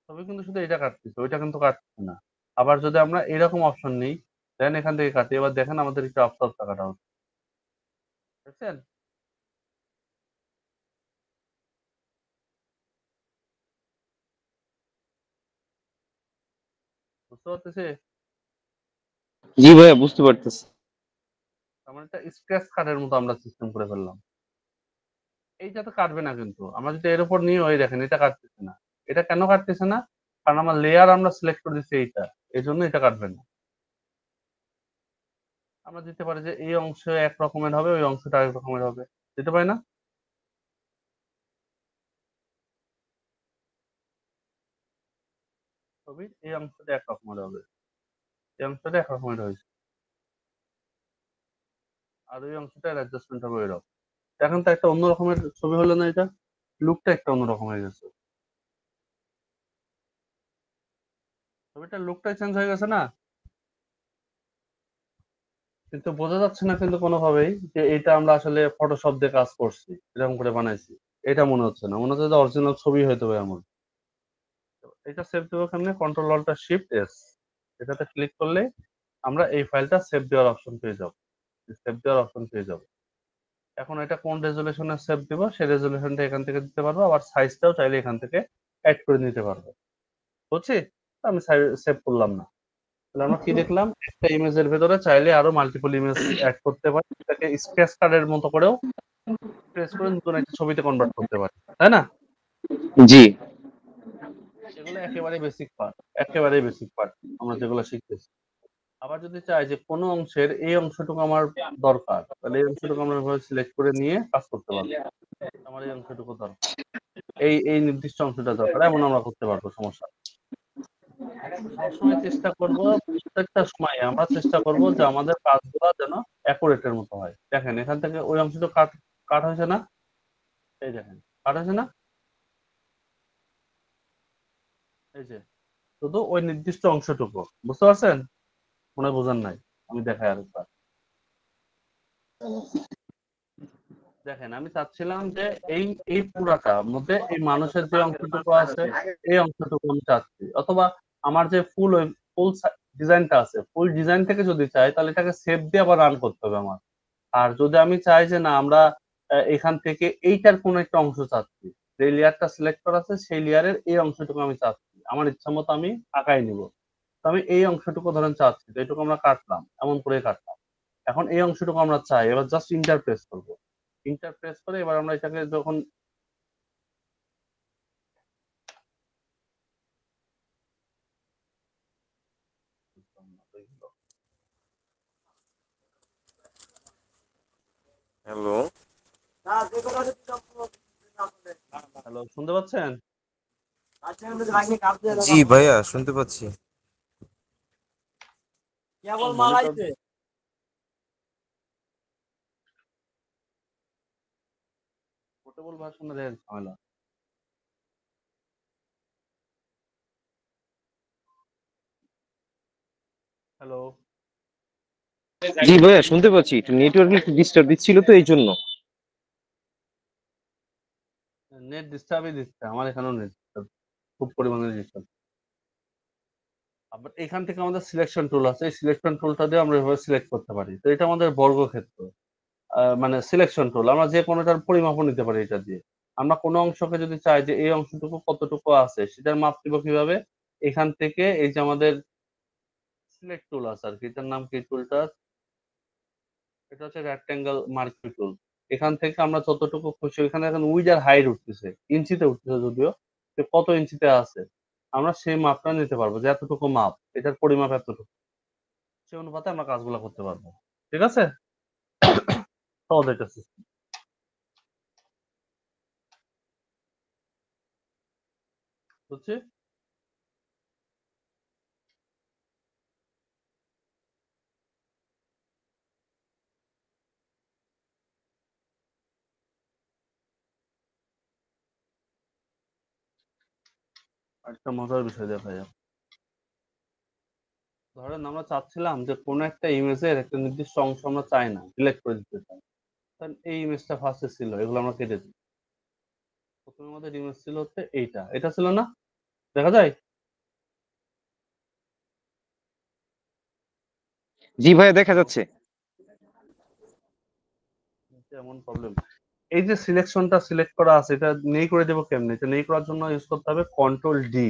তবে কিন্তু শুধু এটা কাটতেছে, ওইটা কিন্তু কাটতেছে না। আবার যদি আমরা এরকম অপশন নিই, দেন এখান থেকে কাটি, এবার দেখেন আমাদের একটু আস্তে আস্তে কাটা হচ্ছে, দেখছেন? বুঝতে পারতেছে? জি ভাইয়া, বুঝতে পারতেছি। আমার একটা স্ক্র্যাচ কার্ডের মতো আমরা সিস্টেম করে ফেললাম। এইটা তো কাটবে না, কিন্তু আমরা যদি এর উপর নিয়ে ওই দেখেন এটা কাটতেছে না। এটা কেন কাটতেছে না? কারণ আমার লেয়ার আমরা সিলেক্ট করে দিচ্ছি এইটা, এই জন্য এটা কাটবে না। আমরা দিতে পারি যে এই অংশ এক রকমের হবে, ওই অংশটা আরেক রকমের হবে, দিতে পারি না? ছবির এই অংশটা এক রকমের হবে, এই অংশটা এক রকমের হয়েছে, আর ওই অংশটা অ্যাডজাস্টমেন্ট হবে এরকম। এখন তো একটা অন্য রকমের ছবি হলো না এটা? লুকটা একটা অন্যরকম হয়ে গেছে, ছবিটার লুকটাই চেঞ্জ হয়ে গেছে না? কিন্তু বোঝা যাচ্ছে না কিন্তু কোনোভাবেই যে এটা আমরা আসলে ফটোশপ দিয়ে কাজ করছি, এরকম করে বানাইছি। এটা মনে হচ্ছে না, মনে হচ্ছে যে অরিজিনাল ছবি হয়তো বা এমন। এটা সেভ দেবো কেমনে? কন্ট্রোল অল্টার শিফট এস, এটাতে ক্লিক করলে আমরা এই ফাইলটা সেভ দেওয়ার অপশন পেয়ে যাবো, সেভ দেওয়ার অপশন পেয়ে যাবো। এখন এটা কোন রেজলিউশনে সেভ দিব সেই রেজলিউশনটা এখান থেকে দিতে পারবো, আবার সাইজটাও চাইলে এখান থেকে অ্যাড করে নিতে পারবো। বুঝছি? আমি সেভ করলাম না। তাহলে আমরা কি দেখলাম? একটা ইমেজের ভেতরে চাইলে আরো মাল্টিপল ইমেজ অ্যাড করতে পারি, এটাকে স্কেচ কার্ডের মতো করেও প্রেস করে নতুন একটা ছবিতে কনভার্ট করতে পারি, তাই না? জি। এগুলো একেবারে বেসিক পার্ট, একেবারে বেসিক পার্ট আমরা যেগুলো শিখতেছি। আবার যদি চাই যে কোনো অংশের এই অংশটুকু আমার দরকার, তাহলে এই অংশটুকু আমরা এভাবে সিলেক্ট করে নিয়ে কাজ করতে পারবো। আমার এই অংশটুকু দরকার, এই নির্দিষ্ট অংশটা দরকার, এমন আমরা করতে পারবো, সমস্যা নেই। সবসময় চেষ্টা করব, প্রত্যেকটা সময় আমরা চেষ্টা করব যে আমাদের কাজগুলো যেন অ্যাকুরেটের মতো হয়। দেখেন এখান থেকে ওই অংশটা কাট কাট হয়েছে না? এই দেখেন, কাট হয়েছে না? এই যে শুধু ওই নির্দিষ্ট অংশটুকু, বুঝতে পারছেন? মনে হয় বোঝার নাই, আমি দেখাই আরেকবার। দেখেন আমি চাচ্ছিলাম যে এই এই পুরাটার মধ্যে এই মানুষের যে অংশটুকু আছে, এই অংশটুকু আমি চাচ্ছি, অথবা আমার যে ফুল ডিজাইনটা আছে, ফুল ডিজাইন থেকে যদি চাই তাহলে এটাকে সেভ দিয়ে আবার রান করতে হবে আমার। আর যদি আমি চাই যে না আমরা এখান থেকে এইটার কোন একটা অংশ চাচ্ছি, যে লেয়ারটা সিলেক্ট করা আছে সেই লেয়ারের এই অংশটুকু আমি চাচ্ছি, আমার ইচ্ছা মতো আমি আঁকাই নিব। তো আমি এই অংশটুকু ধরেন চাচ্ছি, তো এইটুকু আমরা কাটলাম, এমন করে কাটলাম। এখন এই অংশটুকু আমরা চাই, এবার জাস্ট ইন্টার প্রেস করবো, ইন্টার প্রেস করে এবার আমরা এটাকে যখন হ্যালো। হ্যালো, শুনতে পাচ্ছেন? জি ভাইয়া, শুনতে পাচ্ছি। মনিটর পোর্টেবল ভার্সনের ঝামেলা। হ্যালো, জি ভাইয়া, শুনতে পাচ্ছি। একটু নেটওয়ার্ক একটু ডিস্টার্ব দিচ্ছিল তো এই জন্য। নেট ডিস্টার্বই দিচ্ছে, আমার এখানেও নেট ডিস্টার্ব। খুব পরিমাণে ডিজিটাল। আবার এখান থেকে আমাদের সিলেকশন টুল আছে। এই সিলেকশন টুলটা দিয়ে আমরা এভাবে সিলেক্ট করতে পারি। তো এটা আমাদের বর্গক্ষেত্র। মানে সিলেকশন টুল। আমরা যে কোনোটার পরিমাপও নিতে পারি এটা দিয়ে। আমরা কোনো অংশকে যদি চাই যে এই অংশটুকু কতটুকু আছে সেটার মাপ নিব কিভাবে? এখান থেকে এই যে আমাদের সিলেক্ট টুল আছে আরকি। এটার নাম কি টুলটার? এটা হচ্ছে রেক্টেঙ্গল মার্কিং টুল। এখান থেকে আমরা যতটুকু খুশি এখানে এখন উইডথ আর হাইট উঠতেছে। ইঞ্চিতে উঠতেছে যদিও। যে কত ইঞ্চিতে আছে। আমরা সেই মাপটা নিতে পারবো যে এতটুকু মাপ। এটার পরিমাপ এতটুকু। সেই অনুপাতে আমরা কাজগুলা করতে পারবো। ঠিক আছে? সহজ একটা সিস্টেম। বুঝছি? একটা মজার বিষয় দেখা যাক। ধরেন আমরা চাচ্ছিলাম যে কোনো একটা ইমেজের একটা নির্দিষ্ট অংশ আমরা চাই না। ডিলিট করে দিতে চাই। কারণ এই ইমেজটা ফার্স্টে ছিল। এগুলো আমরা কেটে দিই। প্রথমে আমাদের ইমেজ ছিল হচ্ছে এইটা। এটা ছিল না? দেখা যায়? জি ভাইয়া, দেখা যাচ্ছে। এমন প্রবলেম। এই যে সিলেকশনটা সিলেক্ট করা আছে এটা নেই করে দেব কেমনে? এটা নেই করার জন্য ইউজ করতে হবে control D.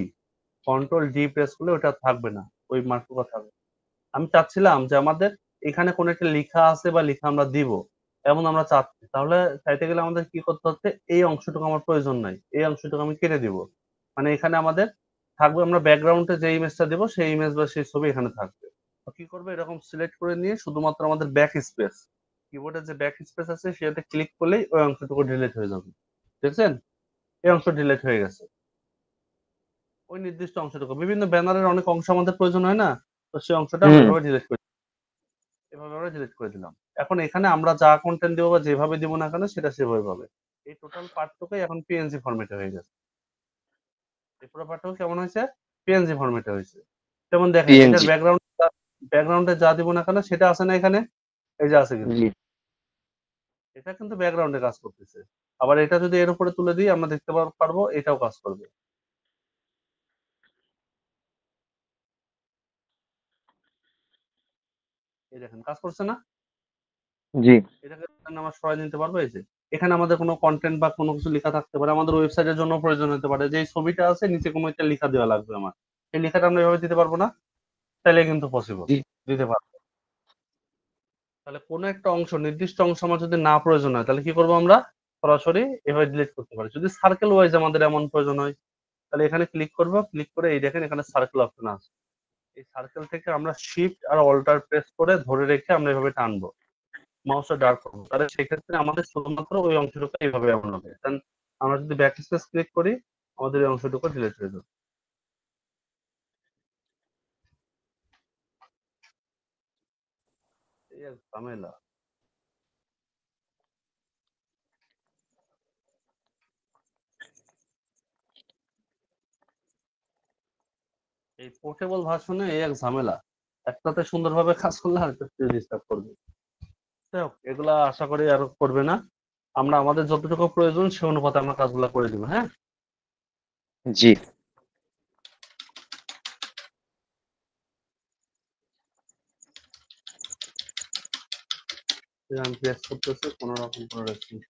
Control D press করলে ওটা থাকবে না। ওই মার্কটুকু থাকবে। আমি চাচ্ছিলাম যে আমাদের এখানে কোনো একটা লিখা আছে বা লিখা আমরা দিব। এমন আমরা চাচ্ছি। তাহলে চাইতে গেলে আমাদের কি করতে হচ্ছে? এই অংশটুকু আমার প্রয়োজন নাই। এই অংশটুকু আমি কেটে দিব। মানে এখানে আমাদের থাকবে আমরা ব্যাকগ্রাউন্ডে যে ইমেজটা দেব সেই ইমেজ বা সেই ছবি এখানে থাকবে। তো কি করবে? এরকম সিলেক্ট করে নিয়ে শুধুমাত্র আমাদের ব্যাক স্পেস কিবোর্ডে যে ব্যাক স্পেস আছে সেটাতে ক্লিক করলেই ওই অংশটুকু ডিলিট হয়ে যাবে। দেখছেন? এই অংশ ডিলিট হয়ে গেছে। ওই নির্দিষ্ট অংশটুকু। বিভিন্ন ব্যানারের অনেক অংশ আমাদের প্রয়োজন হয় না? তো সেই অংশটা আমরা হুম। এভাবে ডিলিট করে এভাবে আমরা ডিলিট করে দিলাম। এখন এখানে আমরা যা কনটেন্ট দিব বা যেভাবে দিব না কেন সেটা সেভাবে পাবে। এই টোটাল পার্টটুকুই এখন পিএনজি ফরম্যাটে হয়ে গেছে। এই পুরো পার্টটুকু কেমন হয়েছে? পিএনজি ফরম্যাটে হয়েছে। যেমন দেখেন এটার পিএনজি। ব্যাকগ্রাউন্ডে যা দিব না কেন সেটা আছে না এখানে? এই যে আছে কিন্তু। জি। এটা কিন্তু ব্যাকগ্রাউন্ডে কাজ করতেছে। আবার এটা যদি এর উপরে তুলে দিই আমরা দেখতে পারবো এটাও কাজ করবে। এই দেখেন কাজ করছে না? জি। এটাকে আমরা সরাই নিতে পারবো এই যে। এখানে আমাদের কোনো কনটেন্ট বা কোনো কিছু লেখা থাকতে পারে। আমাদের ওয়েবসাইটের জন্য প্রয়োজন হতে পারে যে এই ছবিটা আছে নিচে কোনো একটা লেখা দেওয়া লাগবে আমার। এই লেখাটা আমরা এভাবে দিতে পারবো না? চাইলে কিন্তু পসিবল। জি। দিতে পারবো। তাহলে কোনো একটা অংশ নির্দিষ্ট অংশ আমার যদি না প্রয়োজন হয় তাহলে কি করবো আমরা? সরাসরি এভাবে ডিলিট করতে পারি। যদি সার্কেল ওয়াইজ আমাদের এমন প্রয়োজন হয় তাহলে এখানে ক্লিক করব। ক্লিক করে এই দেখেন এখানে সার্কেল অপশন আছে। এই সার্কেল থেকে আমরা শিফট আর অল্টার প্রেস করে ধরে রেখে আমরা এভাবে টানবো। মাউসটা ডার্ক করবো। তাহলে সেক্ষেত্রে আমাদের শুধুমাত্র ওই অংশটুকু এইভাবে এমন হবে। কারণ আমরা যদি ব্যাক স্পেস ক্লিক করি আমাদের এই অংশটুকু ডিলিট হয়ে যাবে। এই এক ঝামেলা। এই পোর্টেবল ভার্সনে এই এক ঝামেলা। একটাতে সুন্দরভাবে কাজ করলে আরেকটাতে ডিস্টার্ব করবে। যাই হোক এগুলা আশা করি আর করবে না। আমরা আমাদের যতটুকু প্রয়োজন সে অনুপাতে আমরা কাজগুলা করে দিব। হ্যাঁ? জি। আমি প্রেস করতেছি কোনো রকম কোনো রেসপন্স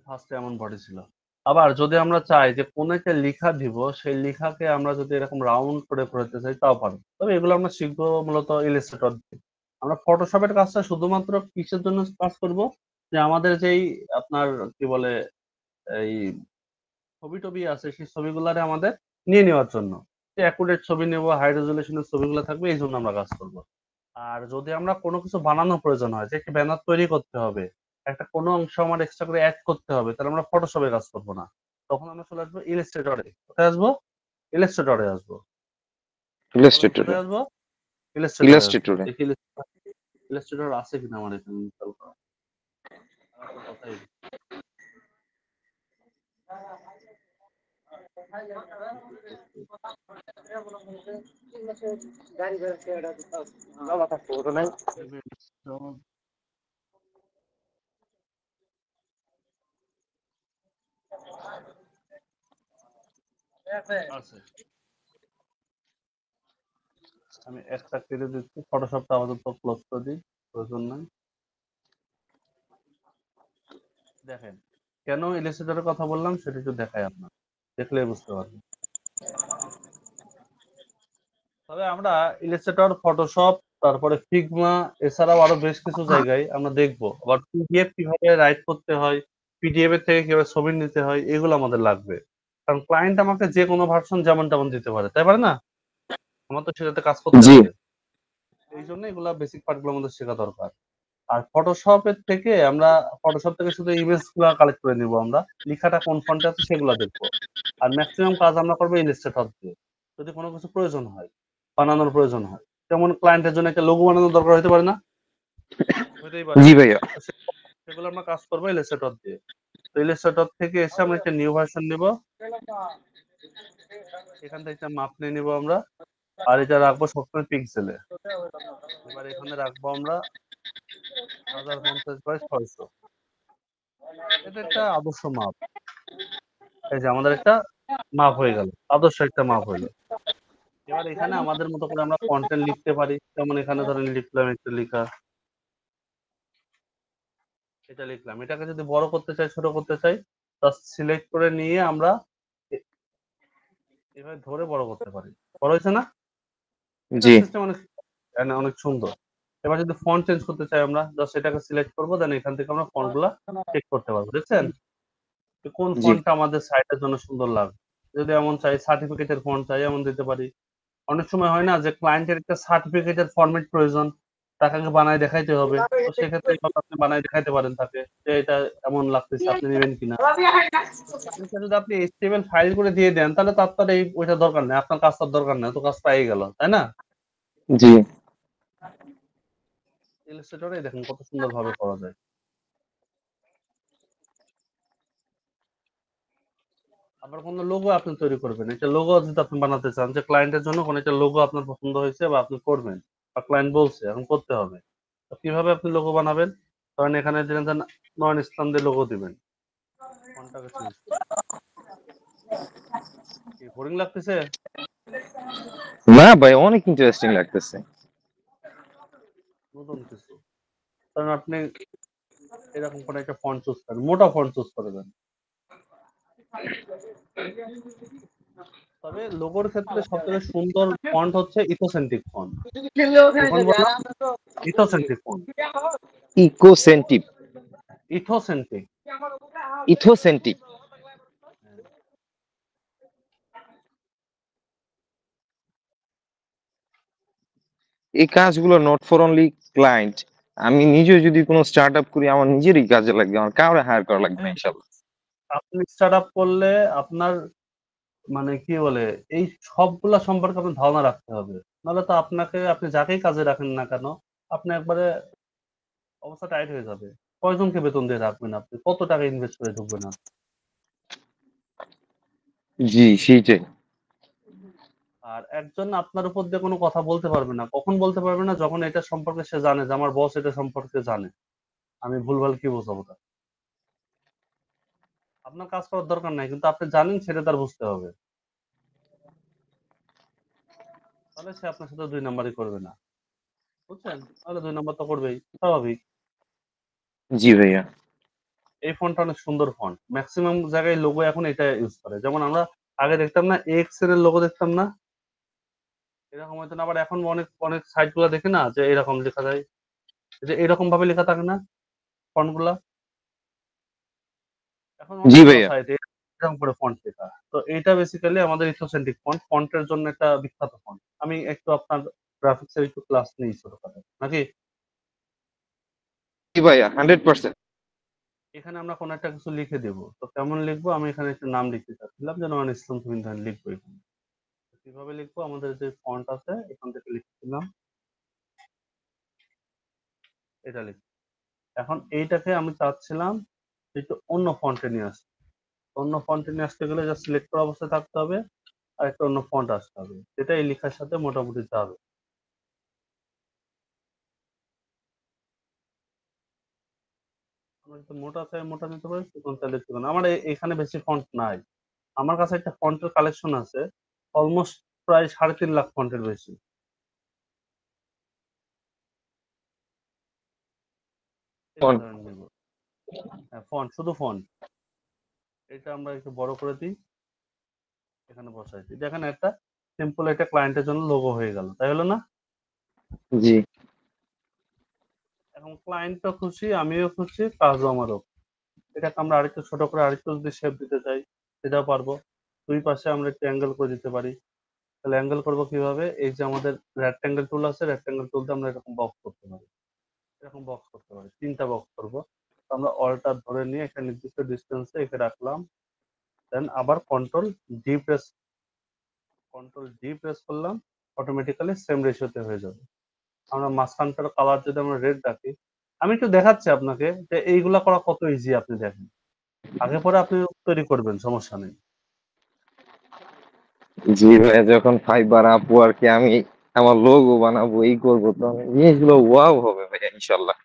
ফার্স্টে এমন বডি ছিল। আবার যদি আমরা চাই যে কোন একটা লিখা দিব সেই লিখাকে আমরা যদি এরকম রাউন্ড করে করতে চাই তাও পারবো। তবে এগুলো আমরা শিখবো মূলত ইলাস্ট্রেটর দিয়ে। আমরা ফটোশপের কাজটা শুধুমাত্র কিসের জন্য কাজ করব? যে আমাদের যেই আপনার কি বলে এই ছবি-টবি আছে সেই ছবিগুলারে আমাদের নিয়ে নেওয়ার জন্য। যে অ্যাকুরেট ছবি নেব, হাই রেজোলিউশনের ছবিগুলো থাকবে এইজন্য আমরা কাজ করব। আর যদি আমরা কোনো কিছু বানানোর প্রয়োজন হয় যে একটা ব্যানার তৈরি করতে হবে, একটা কোনো অংশ আমার এক্সট্রা করে এড করতে হবে, তাহলে আমরা ফটোশপে কাজ করব না। তখন আমরা চলে আসবো ইলাস্ট্রেটরে। কোথায় আসবো? ইলাস্ট্রেটরে আসবো। বলেন ইলাস্ট্রেটরে। কোথায় আসবো? ইলাস্ট্রেটরে আসবো। ইলাস্ট্রেটরে। দেখি ইলাস্ট্রেটর আছে কিনা আমার এখানে ইনস্টল করা। আর তো কথাই আছে, আমি একটা কেটে দিচ্ছি, ফটোশপটা আপাতত ক্লোজ করে দিই, প্রয়োজন নাই। দেখেন কেন ইলাস্ট্রেটরের কথা বললাম সেটা একটু দেখাই আপনার, দেখলে বুঝতে পারবেন। তবে আমরা ইলাস্ট্রেটর, ফটোশপ, তারপরে ফিগমা, এছাড়াও আরো বেশ কিছু জায়গায় আমরা দেখবো। আবার পিডিএফ কিভাবে রাইট করতে হয়, পিডিএফ এর থেকে কিভাবে ছবি নিতে হয়, এগুলো আমাদের লাগবে। কারণ ক্লায়েন্ট আমাকে যে কোনো ভার্সন যেমন তেমন দিতে পারে, তাই পারে না? আমার তো সেটাতে কাজ করতে জি হবে। এই জন্য এগুলা বেসিক পার্টগুলো আমাদের শেখা দরকার। আর ফটোশপের থেকে আমরা ফটোশপ থেকে শুধু ইমেজ গুলা কালেক্ট করে নিব আমরা, লেখাটা কোন ফন্টে আছে সেগুলা দেখবো। আর ম্যাক্সিমাম কাজ আমরা করবো ইলাস্ট্রেটর দিয়ে, যদি কোনো কিছু প্রয়োজন হয়, বানানোর প্রয়োজন হয়। যেমন ক্লায়েন্টের জন্য একটা লোগো বানানোর দরকার হতে পারে না? হইতেই পারে। জি ভাইয়া। তো সেগুলো আমরা কাজ করবো ইলাস্ট্রেটর দিয়ে। তো ইলাস্ট্রেটর থেকে এসে আমরা একটা নিউ ভার্সন নিব, এখান থেকে একটা মাপ নিয়ে নিব আমরা, আর এটা রাখবো সবসময় পিক্সেলে। এবার এখানে রাখবো আমরা 1050 বাই 600। এটা একটা আদর্শ মাপ। এই যে আমাদের একটা মাপ হয়ে গেল, আদর্শ একটা মাপ হইলো। এবার এখানে আমাদের মতো করে আমরা কন্টেন্ট লিখতে পারি। যেমন এখানে ধরেন লিখলাম একটা লেখা, এটা লিখলাম। এটাকে যদি বড় করতে চাই, ছোট করতে চাই, জাস্ট সিলেক্ট করে নিয়ে আমরা এভাবে ধরে বড় করতে পারি। বড় হয়েছে না? এটা জি সিস্টেম অনেক অনেক সুন্দর। এবার যদি ফন্ট চেঞ্জ করতে চাই আমরা জাস্ট এটাকে সিলেক্ট করবো, দেন এখান থেকে আমরা ফন্ট গুলা চেক করতে পারবো। দেখছেন কোন জি ফন্টটা আমাদের সাইটের জন্য সুন্দর লাগবে। যদি এমন চাই সার্টিফিকেটের ফন্ট চাই, এমন দিতে পারি। অনেক সময় হয় না যে ক্লায়েন্টের একটা সার্টিফিকেটের ফরম্যাট প্রয়োজন, তাকে বানায় দেখাইতে হবে। তো সেক্ষেত্রে এইভাবে আপনি বানায় দেখাইতে পারেন তাকে যে এটা এমন লাগতেছে, আপনি নেবেন কিনা। এটা যদি আপনি এইচটিএমএল ফাইল করে দিয়ে দেন তাহলে তার তো আর এই ওইটা দরকার নেই, আপনার কাজ তার দরকার নেই, তো কাজ পেয়ে গেল, তাই না? জি ইলাস্ট্রেটরে দেখেন কত সুন্দর ভাবে করা যায়। আবার কোনো লোগো আপনি তৈরি করবেন, একটা লোগো যদি আপনি বানাতে চান যে ক্লায়েন্টের জন্য কোনো একটা লোগো আপনার পছন্দ হয়েছে বা আপনি করবেন, বা ক্লায়েন্ট বলছে এখন করতে হবে, তো কিভাবে আপনি লোগো বানাবেন? ধরেন এখানে দিলেন যে নয়ন ইসলাম দিয়ে লোগো দিবেন, ফন্টটাকে চেঞ্জ করি। কি বোরিং লাগতেছে? না ভাই, অনেক ইন্টারেস্টিং লাগতেছে। নতুন কিছু। কারণ আপনি এরকম কোনো একটা ফন্ট চুজ করেন, মোটা ফন্ট চুজ করবেন। তবে লোগোর ক্ষেত্রে সবথেকে সুন্দর ফন্ট হচ্ছে ইথোসেন্ট্রিক ফন্ট। কি ফন্ট বললাম? ইথোসেন্ট্রিক ফন্ট। ইকোসেন্টিভ, ইথোসেন্ট্রিক। ইথোসেন্টিভ। এই কাজগুলো নট ফর অনলি ক্লায়েন্ট, আমি নিজেও যদি কোনো স্টার্ট আপ করি আমার নিজেরই কাজে লাগবে, আমার কাউরে হায়ার করা লাগবে না ইনশাল্লাহ। আপনি স্টার্ট আপ করলে আপনার মানে কি বলে এই সবগুলা সম্পর্কে আপনার ধারণা রাখতে হবে। নাহলে তো আপনাকে আপনি যাকেই কাজে রাখেন না কেন, আপনি একবারে অবস্থা টাইট হয়ে যাবে। কয়জনকে বেতন দিয়ে রাখবেন আপনি? কত টাকা ইনভেস্ট করে ঢুকবেন আপনি? জি সেইটাই। আর একজন আপনার উপর দিয়ে কোনো কথা বলতে পারবে না। কখন বলতে পারবে না? যখন এটা সম্পর্কে সে জানে যে আমার বস এটা সম্পর্কে জানে। আমি ভুলভাল কি বোঝাবো তাকে? আপনার কাজ করার দরকার নাই। কিন্তু আপনি জানেন সেটা তার বুঝতে হবে। তাহলে সে আপনার সাথে ২ নাম্বারি করবে না। বুঝছেন? তাহলে ২ নাম্বার তো করবেই। স্বাভাবিক। জি ভাইয়া। এই ফন্টটা অনেক সুন্দর ফন্ট। মেক্সিমাম জায়গায় লোগো এখন এটা ইউজ করে। যেমন আমরা আগে দেখতাম না এক্সেল এর লোগো দেখতাম না? এরকম হইতো না, আবার এখন অনেক অনেক সাইট গুলা দেখি না যে এরকম লেখা যায়। যে এরকম ভাবে লেখা থাকে না ফন্ট গুলা? এখন জি অনেকগুলো ভাইয়া। সাইটে এরকম করে ফন্ট লেখা। তো এইটা বেসিক্যালি আমাদের ইথোসেন্ট্রিক ফন্ট। ফন্টের জন্য একটা বিখ্যাত ফন্ট। আমি একটু আপনার গ্রাফিক্স এর একটু ক্লাস নিই ছোটখাটো। নাকি? জি ভাইয়া, 100%। এখানে আমরা কোনো একটা কিছু লিখে দেব। তো কেমন লিখবো? আমি এখানে একটা নাম লিখতে চাচ্ছিলাম যে নয়ন ইসলাম তুহিন খান লিখবো এখানে। কিভাবে লিখবো? আমাদের যে ফন্ট আছে এখান থেকে লিখছিলাম, এটা লিখব। এখন এইটাকে আমি চাচ্ছিলাম একটু অন্য ফন্টে নিয়ে আসতে। অন্য ফন্টে নিয়ে আসতে গেলে জাস্ট সিলেক্ট করা অবস্থায় থাকতে হবে আর একটা অন্য ফন্ট আসতে হবে, যেটা এই লেখার সাথে মোটামুটি যাবে। আমরা যদি মোটা চাই মোটা নিতে পারি, চিকন চাইলে চিকন। আমার এখানে বেশি ফন্ট নাই। আমার কাছে একটা ফন্টের কালেকশন আছে অলমোস্ট প্রায় 3.5 লাখ ফন্টের বেশি। এই ফন্ট। ধরেন নিব। হ্যাঁ, ফন্ট, শুধু ফন্ট। এটা আমরা একটু বড় করে দিই, এখানে বসাই দিই। দেখেন একটা সিম্পল একটা ক্লায়েন্টের জন্য লোগো হয়ে গেল, তাই হলো না? জি। এখন ক্লায়েন্টও খুশি, আমিও খুশি, কাজও আমারও। এটাকে আমরা আরেকটু ছোট করে আরেকটু যদি শেপ দিতে চাই সেটাও পারবো। দুই পাশে আমরা একটু অ্যাঙ্গেল করে দিতে পারি। তাহলে অ্যাঙ্গেল করবো কিভাবে? এই যে আমাদের রেক্ট্যাঙ্গেল টুল আছে, রেক্ট্যাঙ্গেল টুল দিয়ে আমরা এরকম বক্স করতে পারি। এরকম বক্স করতে পারি, 3টা বক্স করবো। তো আমরা অল্টার ধরে নিয়ে একটা নির্দিষ্ট ডিস্টেন্সে একে রাখলাম। দেন আবার কন্ট্রোল ডি প্রেস করলাম, অটোমেটিক্যালি সেম রেশিওতে হয়ে যাবে। আমরা মাঝখানটার কালার যদি আমরা রেড রাখি, আমি একটু দেখাচ্ছি আপনাকে যে এইগুলা করা কত ইজি, আপনি দেখেন। আগে পরে আপনি তৈরি করবেন, সমস্যা নেই। জি ভাইয়া, যখন ফাইবার আপওয়ার্কে আমি আমার লোগো বানাবো, এই করবো, তখন জিনিসগুলো ওয়াও হবে ভাইয়া, ইনশাল্লাহ।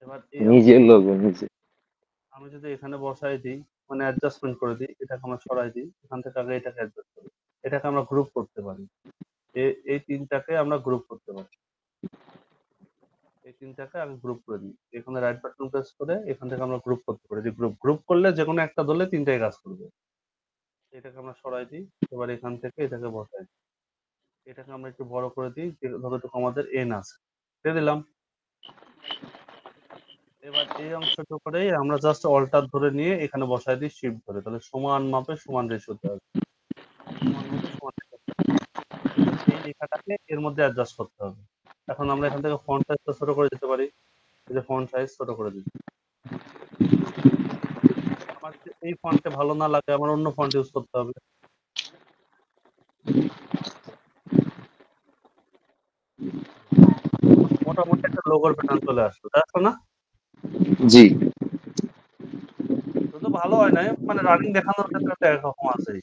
এবার এই নিজের অংশটুকু লোগো নিজে। আমি যদি এখানে বসাই দিই, মানে অ্যাডজাস্টমেন্ট করে দিই, এটাকে আমরা সরাই দিই, এখান থেকে আগে এটাকে অ্যাডজাস্ট করি। এটাকে আমরা গ্রুপ করতে পারি। এই তিনটাকে আমরা গ্রুপ করতে পারি। এই তিনটাকে আমি গ্রুপ করে দিই। এখানে রাইট বাটন প্রেস করে এখান থেকে আমরা গ্রুপ করতে পারি। যে গ্রুপ করলে যে কোনো একটা দলে তিনটাই কাজ করবে। এটাকে আমরা সরাই দিই। এবার এখান থেকে এটাকে বসাই দিই। এটাকে আমরা একটু বড় করে দিই, যতটুকু আমাদের এন আছে দিয়ে দিলাম। এবার এই অংশটুকুরেই আমরা জাস্ট অল্টার ধরে নিয়ে এখানে বসাই দিই শিফট ধরে, তাহলে সমান মাপে সমান রেশিওতে আসবে। সমান মাপে সমান রেশিওতে আসবে। এবার এই লেখাটাকে এর মধ্যে অ্যাডজাস্ট করতে হবে। এখন আমরা এখান থেকে ফন্ট সাইজটা ছোট করে দিতে পারি। এই যে ফন্ট সাইজ ছোট করে দিই। আমার যদি এই ফন্টে ভালো না লাগে, আমার অন্য ফন্ট ইউজ করতে হবে। মোটামুটি একটা লোগোর প্যাটার্ন চলে আসলো, দেখছো না? জি। শুধু ভালো হয় নাই, মানে রানিং দেখানোর ক্ষেত্রে তো একরকম আছেই।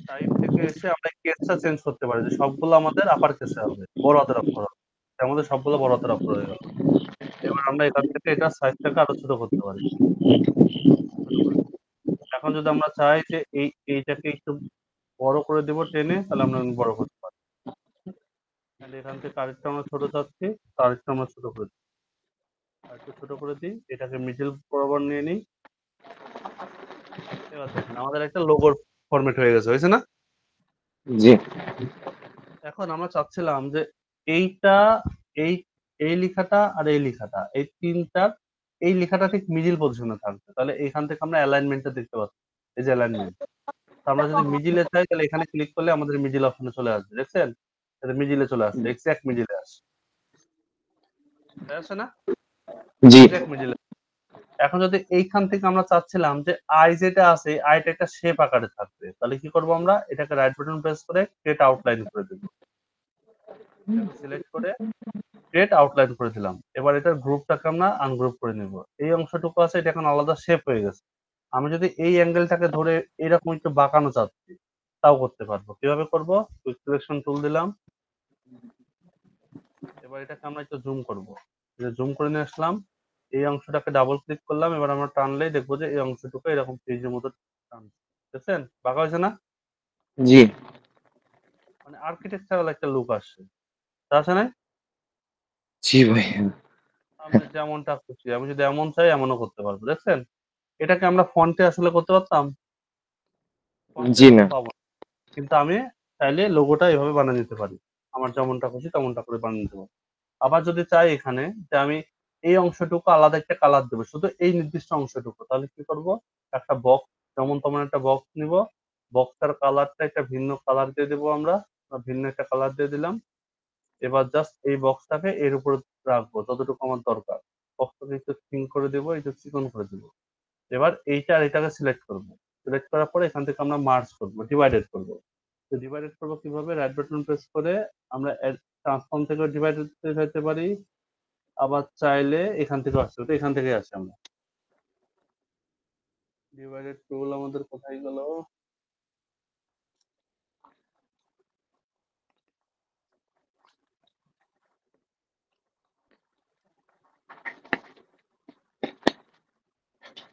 টাইপ থেকে এসে আমরা কেসটা চেঞ্জ করতে পারি, যে সবগুলো আমাদের আপার কেসে হবে, বড় হাতের অক্ষর হবে। তার মধ্যে সবগুলো বড় হাতের অক্ষর হয়ে গেল। এবার আমরা এখান থেকে এটা সাইজটাকে আরো ছোট করতে পারি। ছোট করে দিই। এখন যদি আমরা চাই যে এইটাকে একটু বড় করে দেব টেনে, তাহলে আমরা বড় করতে পারি। তাহলে এখান থেকে আরেকটু আমরা ছোট চাচ্ছি, আরেকটু আমরা ছোট করে দিই। আরেকটু ছোট করে দিই, এটাকে মিডল বরাবর নিয়ে নিই। এবার দেখেন আমাদের একটা লোগোর ফরম্যাট হয়ে গেছে, হয়েছে না? জি। এখন আমরা চাচ্ছিলাম যে এইটা, এই এই লেখাটা আর এই লেখাটা, এই তিনটার এই লেখাটা ঠিক মিডিল পজিশনে থাকবে। তাহলে এখান থেকে আমরা অ্যালাইনমেন্টটা দেখতে পাচ্ছি, এই যে অ্যালাইনমেন্ট। আমরা যদি মিডিলে চাই তাহলে এখানে ক্লিক করলে আমাদের মিডিল অপশনে চলে আসবে, দেখছেন? এটা মিডিলে চলে আসছে, এক্সাক্ট মিডিলে আসছে, তাই আছে না? জি। এক্সাক্ট মিডিলে। এখন যদি এইখান থেকে আমরা চাচ্ছিলাম যে আই যেটা আছে, আইটা একটা শেপ আকারে থাকবে, তাহলে কি করব? আমরা এটাকে রাইট বাটন প্রেস করে ক্রিয়েট আউটলাইন করে দেব। এটাকে সিলেক্ট করে ক্রিয়েট আউটলাইন করে দিলাম। এবার এটার গ্রুপটাকে আমরা আনগ্রুপ করে নিব। এই অংশটুকু আছে, এটা এখন আলাদা শেপ হয়ে গেছে। আমি যদি এই অ্যাঙ্গেলটাকে ধরে এরকম একটু বাঁকানো চাচ্ছি, তাও করতে পারবো। কিভাবে করব? কুইক সিলেকশন টুল দিলাম। এবার এটাকে আমরা একটু জুম করব। জুম করে নিয়ে আসলাম। এই অংশটাকে ডাবল ক্লিক করলাম। এবার আমরা টানলেই দেখবো যে এই অংশটুকু এরকম ফ্রিজের মতো টানছে। দেখছেন? বাঁকা হয়েছে না? জি। মানে আর্কিটেকচারাল একটা লুক আসছে। তা আছে না? জি ভাইয়া। আমি যেমনটা খুশি, আমি যদি এমন চাই এমনও করতে পারবো। দেখছেন? এটাকে আমরা ফন্টে আসলে করতে পারতাম? ফন্টে জি কিন্তু না। পাবো না। কিন্তু আমি চাইলে লোগোটা এভাবে বানিয়ে নিতে পারি। আমার যেমনটা খুশি তেমনটা করে বানিয়ে নিতে পারি। আবার যদি চাই এখানে যে আমি এই অংশটুকু আলাদা একটা কালার দেবো, শুধু এই নির্দিষ্ট অংশটুকু, তাহলে কি করব? একটা বক্স, যেমন তেমন একটা বক্স নিব। বক্সটার কালারটা একটা ভিন্ন কালার দিয়ে দেবো আমরা, ভিন্ন একটা কালার দিয়ে দিলাম। এবার জাস্ট এই বক্সটাকে এর উপর রাখবো যতটুকু আমার দরকার। বক্সটাকে একটু থিন করে দেবো, একটু চিকন করে দেবো। এবার এইটা আর এটাকে সিলেক্ট করব। সিলেক্ট করার পরে এখান থেকে আমরা মার্জ করব, ডিভাইডেড করব। তো ডিভাইডেড করব কিভাবে? রাইট বাটন প্রেস করে আমরা ট্রান্সফর্ম থেকে ডিভাইডেড যেতে পারি। আবার চাইলে এখান থেকে আসতে, তো এখান থেকে আসি আমরা। ডিভাইডেড টুল আমাদের কোথায় গেল?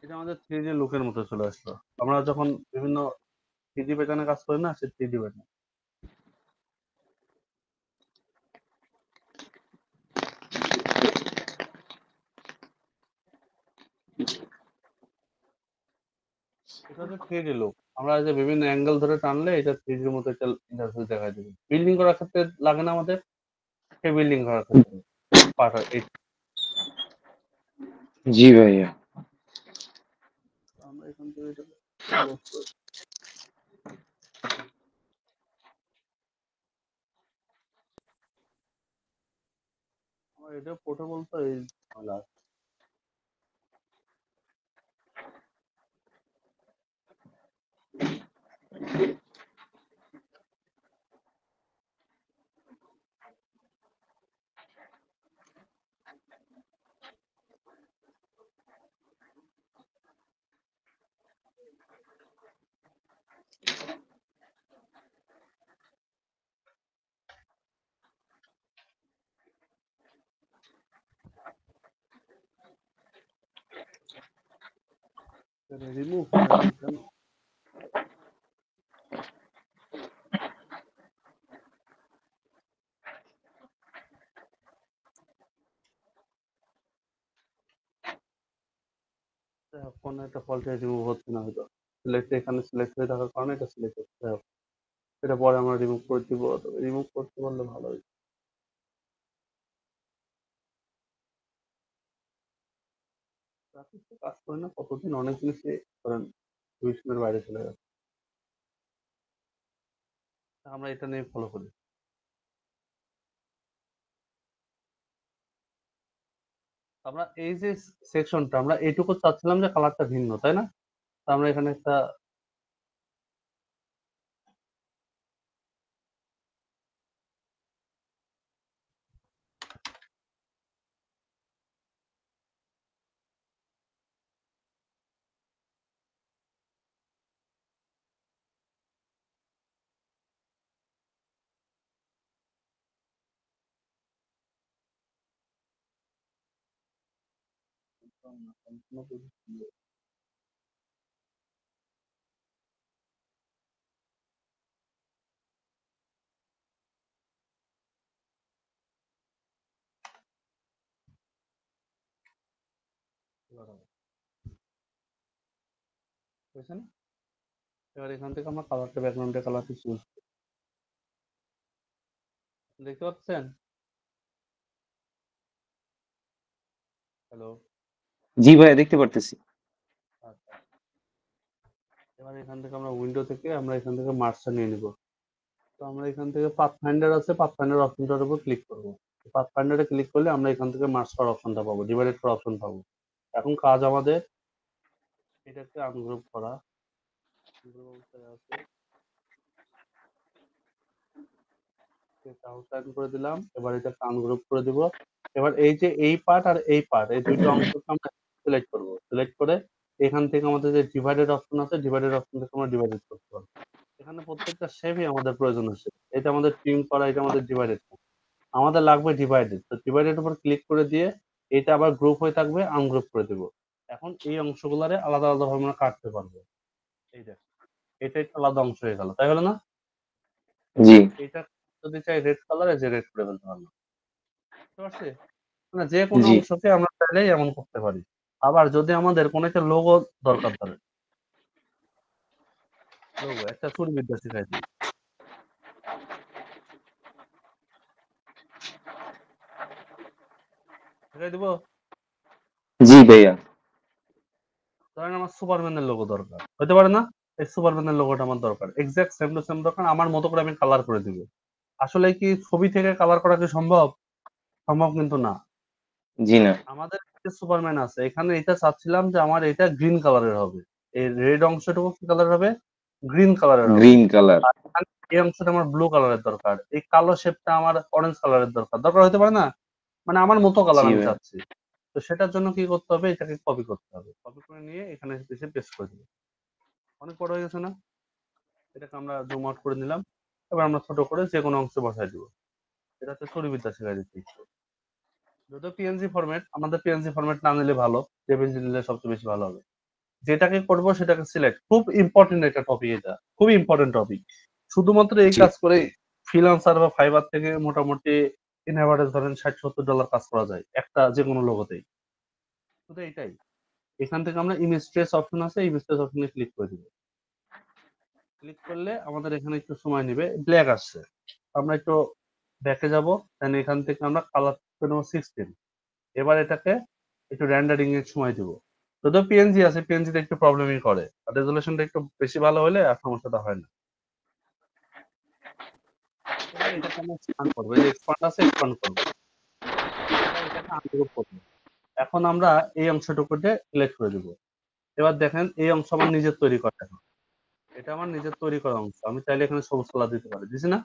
এটা আমাদের 3D লুকের মতো চলে আসলো। আমরা যখন বিভিন্ন 3D প্যাটার্নে কাজ করি না, সে 3D প্যাটার্ন। এটা হচ্ছে 3D লুক। আমরা যে বিভিন্ন অ্যাঙ্গেল ধরে টানলে এটা 3D এর মতো একটা ইন্টারফেস দেখায় দেবে। বিল্ডিং করার ক্ষেত্রে লাগে না আমাদের? সেই বিল্ডিং করার ক্ষেত্রে পার্ট এই জি ভাইয়া। আমরা এখান থেকে এটা ক্লোজ করে আমার এটা পোর্টেবল তো এই ঝামেলা আছে। রিমুভ কেন? কোন একটা ফল্টে রিমুভ হচ্ছে না হয়তো। সিলেক্ট এখানে সিলেক্ট হয়ে থাকার কারণে এটা সিলেক্ট হচ্ছে। এটা পরে আমরা রিমুভ করে দিব। তবে রিমুভ করতে পারলে ভালো হয়। গ্রাফিক্সে কাজ করে না কতদিন, অনেক জিনিসই ধরেন ডিভিশনের বাইরে চলে যাচ্ছে। আমরা এটা নিয়ে ফলো করি। আমরা এই যে সেকশনটা আমরা এইটুকু চাচ্ছিলাম যে কালারটা ভিন্ন, তাই না? তা আমরা এখানে একটা বুঝছেন? এবার এখান থেকে আমরা কালারটা ব্যাকগ্রাউন্ডের কালারটা চুজ দেখতে পাচ্ছেন? হ্যালো। জি ভাইয়া, দেখতে পারতেছি। আচ্ছা, এবার এখান থেকে আমরা উইন্ডো থেকে আমরা এখান থেকে মার্কসটা নিয়ে নিব। তো আমরা এখান থেকে পাথ ফাইন্ডার আছে, পাথ ফাইন্ডার অপশনটার উপর ক্লিক করব। পাথ ফাইন্ডারে ক্লিক করলে আমরা এখান থেকে মার্জ করার অপশনটা পাবো, ডিভাইডেড করার অপশন পাবো। এখন কাজ আমাদের এটাকে আনগ্রুপ করা। গ্রুপ অবস্থায় আছে, এটা আউটলাইন করে দিলাম। এবার এটাকে আনগ্রুপ করে দিব। এবার এই যে এই পার্ট আর এই পার্ট, এই দুইটা অংশকে আমরা সিলেক্ট করব। সিলেক্ট করে এখান থেকে আমাদের যে ডিভাইডেড অপশন আছে, ডিভাইডেড অপশন থেকে আমরা ডিভাইডেড করতে পারবো। এখানে প্রত্যেকটা শেপই আমাদের প্রয়োজন আছে। এটা আমাদের ট্রিম করা, এটা আমাদের ডিভাইডেড। আমাদের লাগবে ডিভাইডেড। তো ডিভাইডেড উপর ক্লিক করে দিয়ে এটা আবার গ্রুপ হয়ে থাকবে, আনগ্রুপ করে দিব। এখন এই অংশগুলারে আলাদা আলাদা ভাবে আমরা কাটতে পারবো। এই দেখ, এটা একটা আলাদা অংশ হয়ে গেল, তাই হলো না? জি এটা যদি চাই রেড কালারে, যে রেড করে ফেলতে পারলাম। বুঝতে পারছি? মানে যে কোনো জি অংশকে আমরা চাইলেই এমন করতে পারি। আবার যদি আমাদের কোনো একটা লোগো দরকার পড়ে, লোগো একটা চুরিবিদ্যা শিখাই দিই। শিখাই দিব। জি ভাইয়া। ধরেন আমার সুপারম্যানের লোগো দরকার, হতে পারে না? এই সুপারম্যানের লোগোটা আমার দরকার, এক্সাক্ট সেম টু সেম দরকার, আমার মতো করে আমি কালার করে দিব। আসলে কি ছবি থেকে কালার করা কি সম্ভব? সম্ভব কিন্তু না। জি না। আমাদের যে সুপারম্যান আছে এখানে, এটা চাচ্ছিলাম যে আমার এটা গ্রিন কালারের হবে। এই রেড অংশটুকু কি কালার হবে? গ্রিন কালারের হবে। Green colour. আর এখানে এই অংশটা আমার ব্লু কালারের দরকার, এই কালো শেপটা আমার অরেঞ্জ কালারের দরকার, দরকার হতে পারে না? মানে আমার মতো কালার জি আমি ভাই। চাচ্ছি। তো সেটার জন্য কি করতে হবে, এটাকে কপি করতে হবে, কপি করে নিয়ে এখানে এসে পেস্ট করে দেবো। অনেক বড় হয়ে গেছে না? এটাকে আমরা জুম আউট করে নিলাম। এবার আমরা ছোট করে যে কোনো অংশে বসাই দিব। এটা হচ্ছে স্তরবিদ্যা শেখাই দিচ্ছি। যদিও পিএনজি ফরম্যাট, আমাদের পিএনজি ফরম্যাট না নিলে ভালো, জেপিজি নিলে সবচেয়ে বেশি ভালো হবে। যেটাকে করব সেটাকে সিলেক্ট। খুব ইম্পর্টেন্ট একটা টপিক, এটা খুবই ইম্পর্টেন্ট টপিক। শুধুমাত্র এই জি কাজ করে ফ্রিল্যান্সার বা ফাইবার থেকে মোটামুটি ইন এভারেজ ধরেন $60-70 কাজ করা যায় একটা যে কোনো লোগোতেই। শুধু এইটাই। এখান থেকে আমরা ইমেজ ট্রেস অপশন আছে, ইমেজ ট্রেস অপশনে ক্লিক করে দিব। ক্লিক করলে আমাদের এখানে একটু সময় নেবে, ব্ল্যাক আসছে। আমরা একটু ব্যাকে যাব, দেন এখান থেকে আমরা কালার করে নেবো 16। এবার এটাকে একটু রেন্ডারিং এর সময় দিব। যদিও পিএনজি আছে, পিএনজি তে একটু প্রবলেমই করে, আর রেজুলেশনটা একটু বেশি ভালো হলে আর সমস্যাটা হয় না। এবার এটাকে আমরা এক্সপান্ড করবো, এই যে এক্সপান্ড আছে, এক্সপান্ড করবো। এবার এটাকে আনগ্রুপ করবো। এখন আমরা এই অংশটুকুতে সিলেক্ট করে দিব। এবার দেখেন এই অংশ আমার নিজের তৈরি করা, এখন এটা আমার নিজের তৈরি করা অংশ। আমি চাইলে এখানে সবুজ কালার দিতে পারি, দিছি না?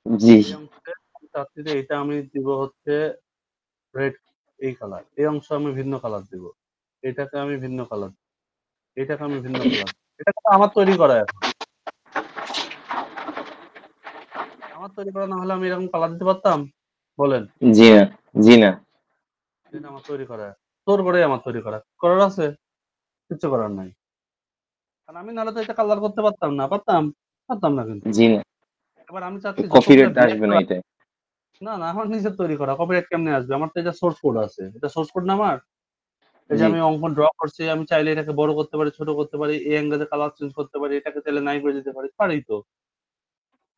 জি এই অংশে আমি চাচ্ছি যে এটা আমি দিব হচ্ছে রেড, এই কালার। এই অংশ আমি ভিন্ন কালার দিব, এটাকে আমি ভিন্ন কালার, এটাকে আমি ভিন্ন কালার। এটা কিন্তু আমার তৈরি করা। এখন আমার তৈরি করা না হলে আমি এরকম কালার দিতে পারতাম? বলেন। জি না জি না এটা আমার তৈরি করা, তোর করে আমার তৈরি করা, করার আছে, কিছু করার নাই। কারণ আমি নাহলে তো এটা কালার করতে পারতাম না, পারতাম? পারতাম না কিন্তু। জি না এবার আমি চাচ্ছি যতগুলো কপিরাইট ব্ল্যাক আসবে না কালার। এটাই। না না, আমার নিজের তৈরি করা, কপিরাইট কেমনে আসবে? আমার তো এটা সোর্স কোড আছে, এটা সোর্স কোড না আমার। এই যে জি আমি অঙ্কন ড্র করছি, আমি চাইলে এটাকে বড় করতে পারি, ছোট করতে পারি, এই অ্যাঙ্গেলে কালার চেঞ্জ করতে পারি, এটাকে চাইলে নাই করে দিতে পারি, পারি তো।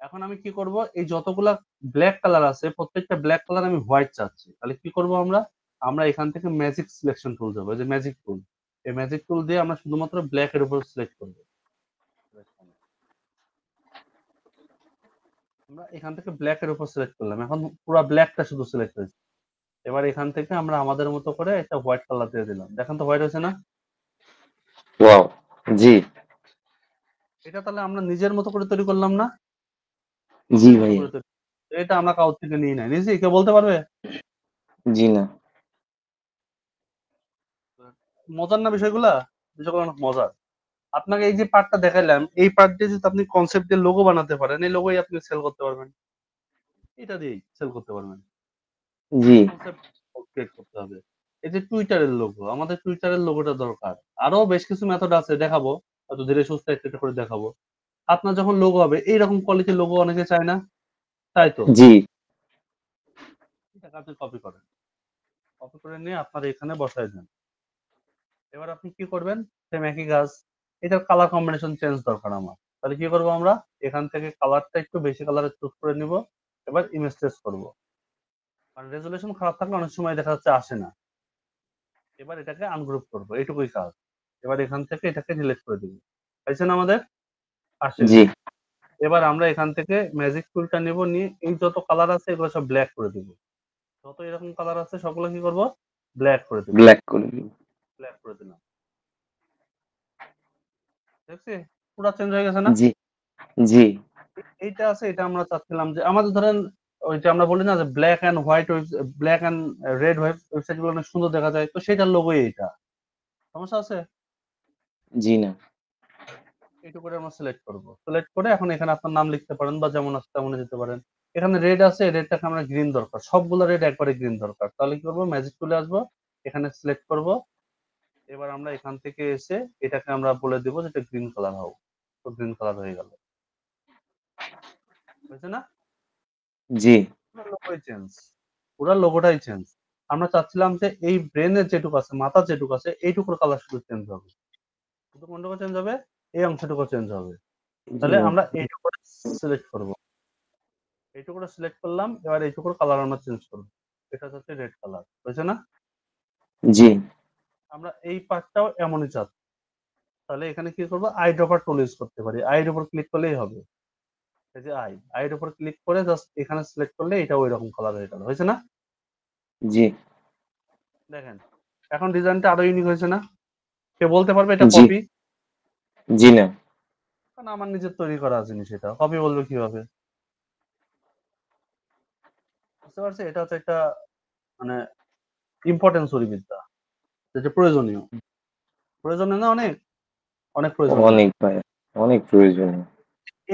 এখন আমি কি করব, এই যতগুলা ব্ল্যাক কালার আছে প্রত্যেকটা ব্ল্যাক কালার আমি হোয়াইট চাচ্ছি। তাহলে কি করব আমরা, আমরা এখান থেকে ম্যাজিক সিলেকশন টুল যাবো, এই যে ম্যাজিক টুল। এই ম্যাজিক টুল দিয়ে আমরা শুধুমাত্র ব্ল্যাক এর উপর সিলেক্ট করব। আমরা এখান থেকে ব্ল্যাক এর উপর সিলেক্ট করলাম, এখন পুরো ব্ল্যাকটা শুধু সিলেক্ট হয়েছে। এবার এখান থেকে আমরা আমাদের মতো করে একটা হোয়াইট কালার দিয়ে দিলাম, দেখেন তো হোয়াইট হয়েছে না? ওয়াও জি এটা তাহলে আমরা নিজের মতো করে তৈরি করলাম না? জি নিজের মতো ভাইয়া করে তৈরি, এটা আমরা কাউর থেকে নিয়ে নাই, নিজে কেউ বলতে পারবে? জি না মজার না বিষয়গুলা? বিষয়গুলো অনেক মজার। আপনাকে এই যে পার্টটা দেখাইলাম, এই পার্ট দিয়ে যদি আপনি কনসেপ্ট দিয়ে লোগো বানাতে পারেন, এই লোগোই আপনি সেল করতে পারবেন, এটা দিয়েই সেল করতে পারবেন। জি কনসেপ্ট ক্রিয়েট করতে হবে। এই যে টুইটারের লোগো, আমাদের টুইটারের লোগোটা দরকার। আরো বেশ কিছু মেথড আছে, দেখাবো হয়তো ধীরে সুস্থে একটা একটা করে দেখাবো। আপনার যখন লোগো হবে এইরকম কোয়ালিটির লোগো অনেকে চায় না, তাই তো? জি এটাকে আপনি কপি করেন, কপি করে নিয়ে আপনার এখানে বসায় দেন। এবার আপনি কি করবেন, সেম একই কাজ। এটার কালার কম্বিনেশন চেঞ্জ দরকার আমার, তাহলে কি করবো আমরা, এখান থেকে কালারটা একটু বেশি কালারে চুজ করে নিব। এবার ইমেজ টেস্ট করবো, আর রেজুলেশন খারাপ থাকলে অনেক সময় দেখা যাচ্ছে আসে না। এবার এটাকে আনগ্রুপ করবো, এইটুকুই কাজ। এবার এখান থেকে এটাকে ডিলিট করে দিব, পাইছে না আমাদের? আসেনি। জি এবার আমরা এখান থেকে ম্যাজিক টুলটা নেব, নিয়ে এই যত কালার আছে এগুলো সব ব্ল্যাক করে দিব। যত এরকম কালার আছে সবগুলো কি করব, ব্ল্যাক করে দিব। ব্ল্যাক করে দিন। ব্ল্যাক করে দিলাম, দেখছি পুরা চেঞ্জ হয়ে গেছে না? জি জি এইটা আছে, এটা আমরা চাচ্ছিলাম যে আমাদের ধরেন ওই যে আমরা বলি না যে black and white, black and red website গুলো অনেক সুন্দর দেখা যায়, তো সেটার লোগোই এইটা। সমস্যা আছে? জি না এইটুকু করে আমরা সিলেক্ট করব, সিলেক্ট করে এখন এখানে আপনার নাম লিখতে পারেন বা যেমন আছে তেমনই দিতে পারেন। এখানে রেড আছে, রেডটাকে আমরা গ্রিন দরকার, সবগুলো রেড একবারে গ্রিন দরকার। তাহলে কি করবো, ম্যাজিক টুলে আসবো, এখানে সিলেক্ট করব। এবার আমরা এখান থেকে এসে এটাকে আমরা বলে দিব যে এটা গ্রিন কালার হোক, তো গ্রিন কালার হয়ে গেল, হয়েছে না? জি পুরো লোগোই চেঞ্জ, পুরো লোগোটাই চেঞ্জ। আমরা চাচ্ছিলাম যে এই ব্রেনের যেটুকু আছে, মাথার যেটুকু আছে, এইটুকুর কালার শুধু চেঞ্জ হবে, শুধু কোনটুকু চেঞ্জ হবে, এই অংশটুকু চেঞ্জ হবে। জি তাহলে আমরা এইটুকু সিলেক্ট করব, এইটুকু সিলেক্ট করলাম। এবার এইটুকুর কালার আমরা চেঞ্জ করব, এটা হচ্ছে রেড কালার, হয়েছে না? জি আমরা এই পার্টটাও এমনই চাচ্ছি। তাহলে এখানে কি করব, আই ড্রপার টুল ইউজ করতে পারি, আইয়ের উপর ক্লিক করলেই হবে। এই যে আইয়ের উপর ক্লিক করে জাস্ট এখানে সিলেক্ট করলে এটা ওই রকম কালার হয়ে গেল, হয়েছে না? জি দেখেন এখন ডিজাইনটা আরো ইউনিক হয়েছে না? কে বলতে পারবে এটা জি কপি? জি না কারণ আমার নিজের তৈরি করা জিনিস, এটা কপি বলবে কিভাবে? বুঝতে পারছি, এটা হচ্ছে একটা মানে ইম্পর্টেন্ট চুরিবিদ্যা, যেটা প্রয়োজনীয় না, অনেক অনেক প্রয়োজনীয়। অনেক ভাই, অনেক প্রয়োজনীয়।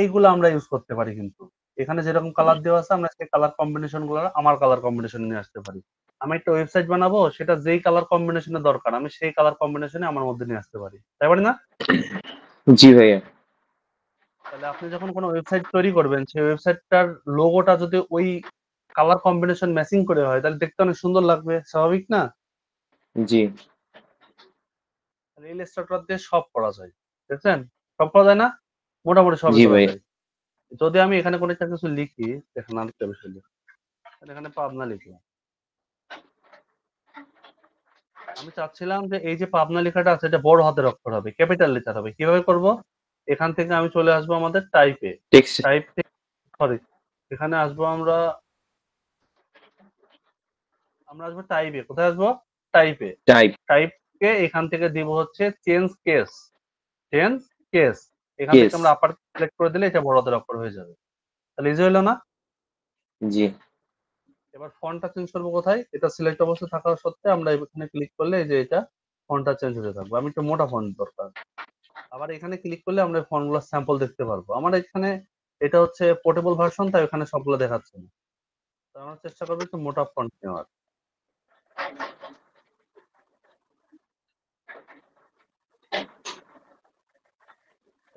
এইগুলো আমরা ইউজ করতে পারি। কিন্তু এখানে যেরকম কালার দেওয়া আছে আমরা সেই কালার কম্বিনেশন গুলো আমার কালার কম্বিনেশন নিয়ে আসতে পারি। আমি একটা ওয়েবসাইট বানাবো, সেটা যেই কালার কম্বিনেশনে দরকার আমি সেই কালার কম্বিনেশনে আমার মধ্যে নিয়ে আসতে পারি, তাই পারি না? জি ভাইয়া। তাহলে আপনি যখন কোনো ওয়েবসাইট তৈরি করবেন, সেই ওয়েবসাইটটার লোগোটা যদি ওই কালার কম্বিনেশন ম্যাচিং করে হয় তাহলে দেখতে অনেক সুন্দর লাগবে, স্বাভাবিক না? জি ইলাস্ট্রেটর দিয়ে সব করা যায়, দেখছেন? সব করা যায় না? মোটামুটি সবই জি করা ভাই। যায়। যদি আমি এখানে কোনো একটা কিছু লিখি, দেখেন আরেকটা বিষয় লিখি, এখানে পাবনা লিখলাম। আমি চাচ্ছিলাম যে এই যে পাবনা লেখাটা আছে এটা বড় হাতের অক্ষর হবে, ক্যাপিটাল লেটার হবে। কিভাবে করব? এখান থেকে আমি চলে আসবো আমাদের টাইপে। টেক্সট। টাইপ থেকে সরি, এখানে আসবো আমরা আসবো টাইপে। কোথায় আসবো? টাইপে। টাইপ। টাইপকে এখান থেকে দিব হচ্ছে চেঞ্জ কেস। Change case. এখান থেকে কেস। আমরা আপার সিলেক্ট করে দিলে এটা বড় হাতের অক্ষর হয়ে যাবে। তাহলে ইজি হলো না? জি এবার ফন্টটা চেঞ্জ করবো কোথায়? এটা সিলেক্ট অবস্থায় থাকা সত্ত্বে আমরা এখানে ক্লিক করলে এই যে এটা ফন্টটা চেঞ্জ হতে থাকবে। আমি একটু মোটা ফন্ট দরকার। আবার এখানে ক্লিক করলে আমরা ফন্টগুলো স্যাম্পল দেখতে পারবো। আমার এখানে এটা হচ্ছে পোর্টেবল ভার্সন, তাই ওখানে সবগুলো দেখাচ্ছে না। তো আমরা চেষ্টা করবো একটু মোটা ফন্ট নেওয়ার।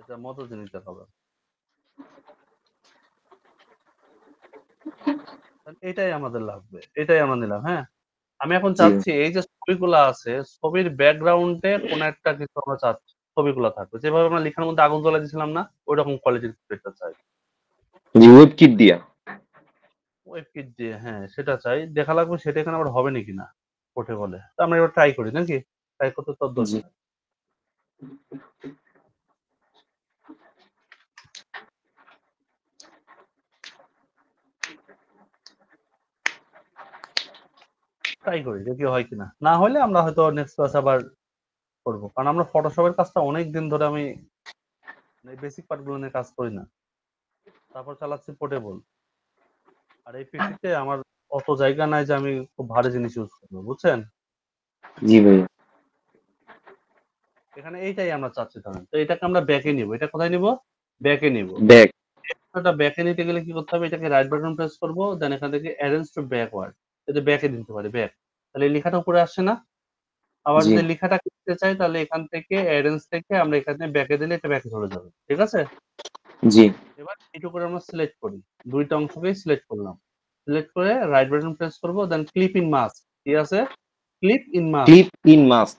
এটা মতো জিনিসটা হবে। এটাই আমাদের লাগবে, এটাই আমরা নিলাম। হ্যাঁ, আমি এখন জি চাচ্ছি এই যে ছবিগুলো আছে, ছবির ব্যাকগ্রাউন্ডে কোন একটা কিছু আমরা চাচ্ছি ছবিগুলো থাকবে, যেভাবে আমরা লেখার মধ্যে আগুন জ্বলাই দিয়েছিলাম না, ওই রকম কোয়ালিটির কিছু একটা চাই। জি ওয়েব কিট দিয়া। ওয়েব কিট দিয়ে, হ্যাঁ সেটা চাই। দেখা লাগবে সেটা এখানে আবার হবে নাকি না পোর্টেবলে। তো আমরা এবার ট্রাই করি নাকি? ট্রাই করতে তোর জি দরকার। ট্রাই করি দেখি হয় কিনা। না হলে আমরা হয়তো নেক্সট ক্লাস আবার করবো, কারণ আমরা ফটোশপের কাজটা অনেক দিন ধরে আমি বেসিক পার্টগুলো নিয়ে কাজ করি না। তারপর চালাচ্ছি পোর্টেবল। আর এই পিসিতে আমার অত জায়গা নাই যে আমি খুব ভারী জিনিস ইউজ করবো, বুঝছেন? জি ভাই। এখানে এইটাই আমরা চাচ্ছি ধরেন। তো এটাকে আমরা ব্যাকে নিব। এটা কোথায় নিব? ব্যাকে নিব। ব্যাক। এটা ব্যাকে নিতে গেলে কি করতে হবে? এটাকে রাইট বাটন প্রেস করব, দেন এখান থেকে অ্যারেঞ্জ টু ব্যাকওয়ার্ড। এটা ব্যাকে দিতে পারি, ব্যাক। তাহলে এই লেখাটা উপরে আসছে না? আবার জি যদি লেখাটা লিখতে চাই তাহলে এখান থেকে অ্যারেঞ্জ থেকে আমরা এখানে ব্যাকে দিলে এটা ব্যাকে চলে যাবে। ঠিক আছে? জি। এবার এটুকু করে আমরা সিলেক্ট করি। ২ টা অংশকেই সিলেক্ট করলাম। সিলেক্ট করে রাইট বাটন প্রেস করব, দেন ক্লিপ ইন মাস্ক। কি আছে? Clip in mask. Clip in mask.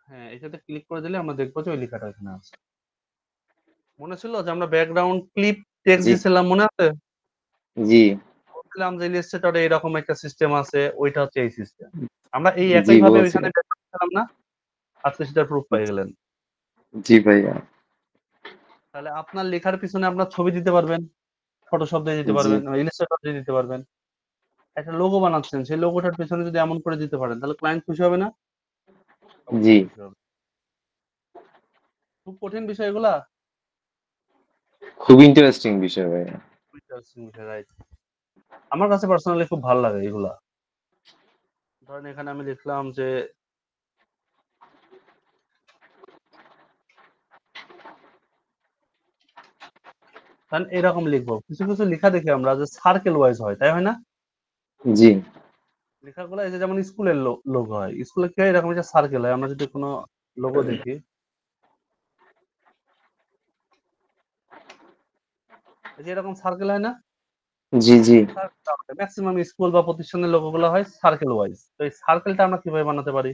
হ্যাঁ, এটাতে ক্লিক করে দিলে আমরা দেখব যে ওই লেখাটা এখানে আছে। মনে ছিল যে আমরা ব্যাকগ্রাউন্ড ক্লিপ টেক্সট জি দিছিলাম, মনে আছে? জি বলছিলাম যে ইলাস্ট্রেটরে এরকম একটা সিস্টেম আছে, ওইটা হচ্ছে এই সিস্টেম। আমরা এই জি একই ভাবে ওইখানে বলছিলেন। ব্যবহার করছিলাম না? আজকে সেটার প্রুফ পেয়ে গেলেন। জি ভাইয়া। তাহলে আপনার লেখার পিছনে আপনার ছবি দিতে পারবেন, ফটোশপ দিয়ে দিতে জি পারবেন, ইলাস্ট্রেটর দিয়ে দিতে পারবেন। একটা লোগো বানাচ্ছেন, সেই লোগোটার পেছনে যদি এমন করে দিতে পারেন তাহলে ক্লায়েন্ট খুশি হবে না? জি অবশ্যই খুশি হবে। খুব কঠিন বিষয় এগুলা? খুব ইন্টারেস্টিং বিষয় ভাইয়া। ইন্টারেস্টিং বিষয়, রাইট। আমার কাছে পার্সোনালি খুব ভালো লাগে এগুলা। ধরেন এখানে আমি লিখলাম যে ধরেন এরকম লিখবো। কিছু, কিছু লেখা দেখি আমরা যে সার্কেল ওয়াইজ হয়, তাই হয় না? জি লেখাগুলো এই যে যেমন স্কুলের লোগো হয়। স্কুলে কি হয়? এরকম একটা সার্কেল হয়। আমরা যদি কোনো লোগো দেখি, এই যে এরকম সার্কেল হয় না? জি জি মেক্সিমাম স্কুল বা প্রতিষ্ঠানের লোগোগুলো হয় সার্কেল ওয়াইজ। তো এই সার্কেলটা আমরা কিভাবে বানাতে পারি?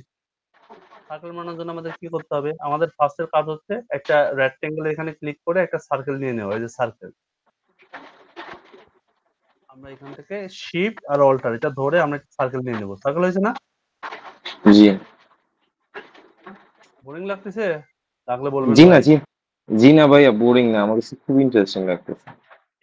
সার্কেল বানানোর জন্য আমাদের কি করতে হবে? আমাদের ফার্স্ট এর কাজ হচ্ছে একটা রেক্টেঙ্গেল এখানে ক্লিক করে একটা সার্কেল নিয়ে নেওয়া। এই যে সার্কেল। আমরা এখান থেকে শিফট আর অল্টার এটা ধরে আমরা একটা সার্কেল নিয়ে নেব। সার্কেল হয়েছে না? জি বোরিং লাগতেছে? লাগলে বলবেন জি না ভাই। জি। জি না ভাইয়া, বোরিং না, আমার কাছে খুব ইন্টারেস্টিং লাগতেছে।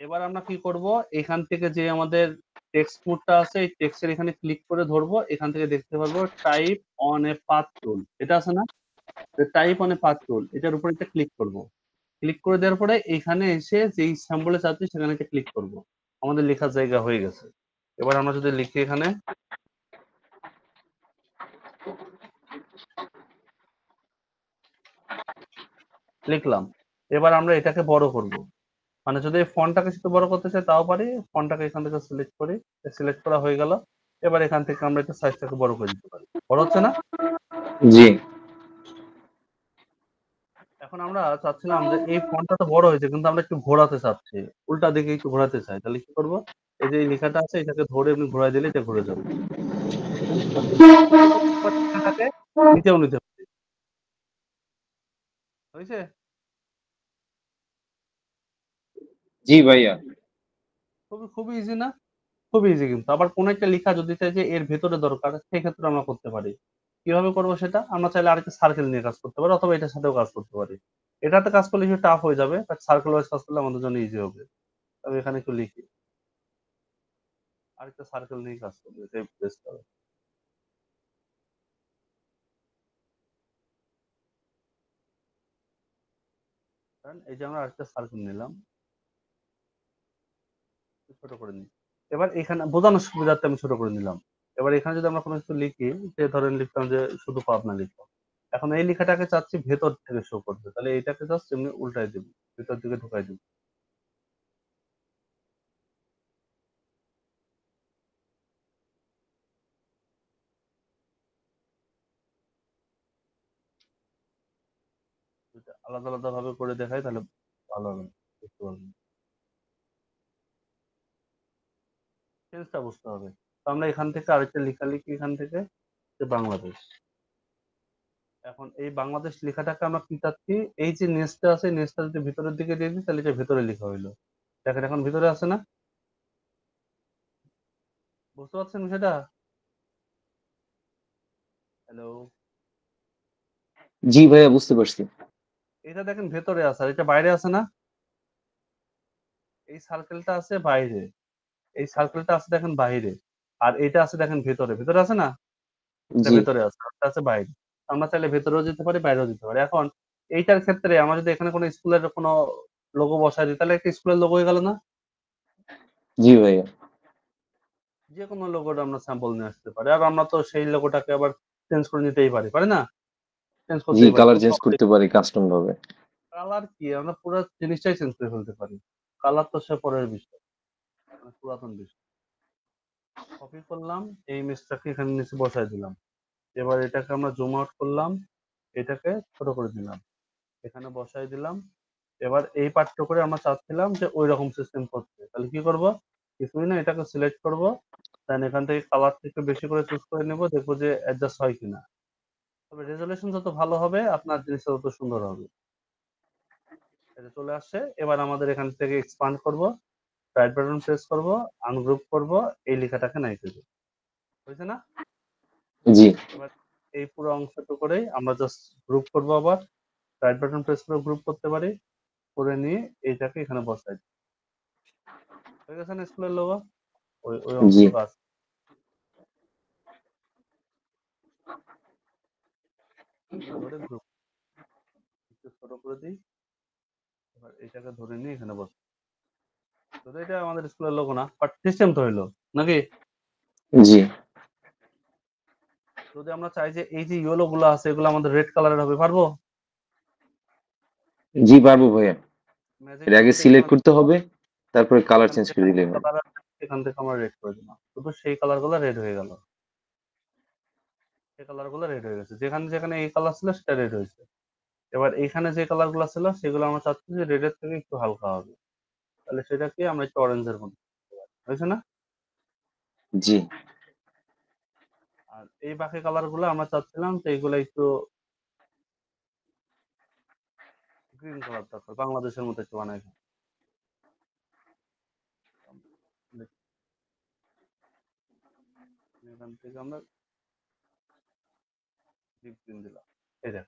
এবার আমরা কি করব? এখান থেকে যে আমাদের টেক্সট মোডটা আছে এই টেক্সটের এখানে ক্লিক করে ধরবো। এখান থেকে দেখতে পারবো টাইপ অন এ পাথ টুল। এটা আছে না? টাইপ অন এ পাথ টুল এটার উপর একটা ক্লিক করব। ক্লিক করে দেওয়ার পরে এখানে এসে যেই সিম্বলে চাচ্ছি সেখানে একটা ক্লিক করব। আমাদের লেখার জায়গা হয়ে গেছে। এবার আমরা যদি লিখি এখানে লিখলাম। এবার আমরা এটাকে বড় করব। মানে যদি এই ফন্টটাকে একটু বড় করতে চাই তাও পারি। ফন্টটাকে এখান থেকে সিলেক্ট করি। সিলেক্ট করা হয়ে গেল। এবার এখান থেকে আমরা একটু সাইজটাকে বড় করে দিতে পারি। বড় হচ্ছে না? জি এখন আমরা চাচ্ছিলাম যে এই ফন্টটা তো বড় হয়েছে কিন্তু আমরা একটু ঘোরাতে চাচ্ছি। উল্টা দিকে একটু ঘোরাতে চাই। তাহলে কি করব? এই যে এই লেখাটা আছে এটাকে ধরে এমনি ঘোরায় দিলে এটা ঘুরে যাবে। লেখাটাকে নিচেও নিতে পারি। হয়েছে? জি ভাইয়া। খুবই ইজি না? খুবই ইজি কিন্তু। আবার কোন একটা লেখা যদি চাই যে এর ভেতরে দরকার সেক্ষেত্রে আমরা করতে পারি। কিভাবে করব সেটা? আমরা চাইলে আরেকটা সার্কেল নিয়ে কাজ করতে পারি অথবা এটার সাথেও কাজ করতে পারি। এটাতে কাজ করলে একটু টাফ হয়ে যাবে। বাট সার্কেল ওয়াইজ কাজ করলে আমাদের জন্য ইজি হবে। আমি এখানে একটু লিখি। আরেকটা সার্কেল নিয়ে কাজ করব। এটাই বেস্ট হবে। কারণ এই যে আমরা আরেকটা সার্কেল নিলাম। ছোট করে নিই। এবার এখানে বোঝানোর সুবিধার্থে আমি ছোট করে নিলাম। এবার এখানে যদি আমরা কোনো কিছু লিখি, যে ধরেন লিখলাম যে শুধু পাবনা লিখলাম। এখন এই লেখাটাকে চাচ্ছি ভেতর থেকে শো করতে। তাহলে এটাকে জাস্ট এমনি উল্টায় দিব। ভেতর দিকে ঢুকাই দিব। যদি আলাদা ভাবে করে দেখাই তাহলে ভালো হবে। বুঝতে পারবেন। চেঞ্জটা বুঝতে হবে। তো আমরা এখান থেকে আরেকটা লেখা লিখি এখান থেকে যে বাংলাদেশ। এখন এই বাংলাদেশ লেখাটাকে আমরা কি চাচ্ছি? এই যে নেসটা আছে নেসটা যদি ভিতরের দিকে দিয়ে দিই তাহলে এটা ভেতরে লেখা হইলো। দেখেন এখন ভিতরে আছে না? বুঝতে পারছেন সেটা? হ্যালো? জি ভাইয়া বুঝতে পারছি। এটা দেখেন ভেতরে আছে আর এটা বাইরে আছে না? এই সার্কেলটা আছে বাইরে। এই সার্কেলটা আছে দেখেন বাইরে। আর এটা আছে দেখেন ভেতরে। ভেতরে আছে না? এটা জি ভেতরে আছে। আরটা আছে বাইরে। আমরা চাইলে ভেতরেও যেতে পারি, বাইরেও যেতে পারি। এখন এইটার ক্ষেত্রে আমরা যদি এখানে কোনো স্কুলের কোনো লোগো বসায় দিই তাহলে একটা স্কুলের লোগো হয়ে গেল না? জি ভাইয়া। যেকোনো লোগোর আমরা স্যাম্পল নিয়ে আসতে পারি। আর আমরা তো সেই লোগোটাকে আবার চেঞ্জ করে নিতেই পারি। পারি না? চেঞ্জ জি করতেই পারি। কালার খুব চেঞ্জ সহজেই। করতে পারি কাস্টম ভাবে। কালার কি? আমরা পুরা জিনিসটাই চেঞ্জ করে ফেলতে পারি। কালার তো সে পরের বিষয়। মানে পুরাতন বিষয়। কপি করলাম। এই ইমেজটাকে এখানে নিচে বসায় দিলাম। এবার এটাকে আমরা জুম আউট করলাম। এটাকে ছোট করে দিলাম। এখানে বসায় দিলাম। এবার এই পার্টটা করে আমরা চাচ্ছিলাম যে ঐরকম সিস্টেম করতে। তাহলে কি করব? কিছুই না এটাকে সিলেক্ট করব। দেন এখান থেকে কালারটা একটু বেশি করে চুজ করে নেব। দেখব যে অ্যাডজাস্ট হয় কিনা। তবে রেজোলিউশন যত ভালো হবে আপনার জিনিসটা তত সুন্দর হবে। এটা চলে আসছে। এবার আমাদের এখান থেকে এক্সপান্ড করব। রাইট বাটন প্রেস করব, আনগ্রুপ করব, এই লেখাটাকে নাই দেব। হয়েছে না? জি এবার এই পুরো অংশটুকু করেই আমরা জাস্ট গ্রুপ করব আবার। রাইট বাটন প্রেস করে গ্রুপ করতে পারি। করে নিয়ে এইটাকে এখানে বসাই দিই। হয়ে গেছে না স্কুলের লোগো? ওই জি অংশটুকু আছে। এখানে ধরে গ্রুপ একটু ছোট করে দিই। এবার এটাকে ধরে নিয়ে এখানে বসাই। তো এটা আমাদের স্কুলের লোগো না, বাট সিস্টেম তো হইলো নাকি? জি যদি আমরা চাই যে এই যে ইয়েলো গুলো আছে এগুলো আমাদের রেড কালারের হবে, পারবো? জি পারবো ভাইয়া। এটা ম্যাজেন্টা আগে যদি সিলেক্ট এখানে করতে হবে, তারপরে কালার এখানে চেঞ্জ করে যেখানে দিলেই হবে। কালার আছে এখান থেকে আমরা রেড করে দিলাম। শুধু সেই কালার গুলো রেড হয়ে গেল। সেই কালার গুলো রেড হয়ে গেছে। যেখানে এই কালার ছিল সেটা রেড হয়েছে। এবার এইখানে যে কালার গুলো ছিল সেগুলো আমরা চাচ্ছি যে রেডের থেকে একটু হালকা হবে। তাহলে সেটাকে আমরা একটু অরেঞ্জের মধ্যে করতে পারি। হয়েছে না? জি আর এই বাকি কালার গুলো আমরা চাচ্ছিলাম যে এইগুলো একটু গ্রিন কালার দরকার। বাংলাদেশের মতো একটু বানাই ফেলি। এখান থেকে আমরা ডিপ গ্রিন দিলাম। এই দেখ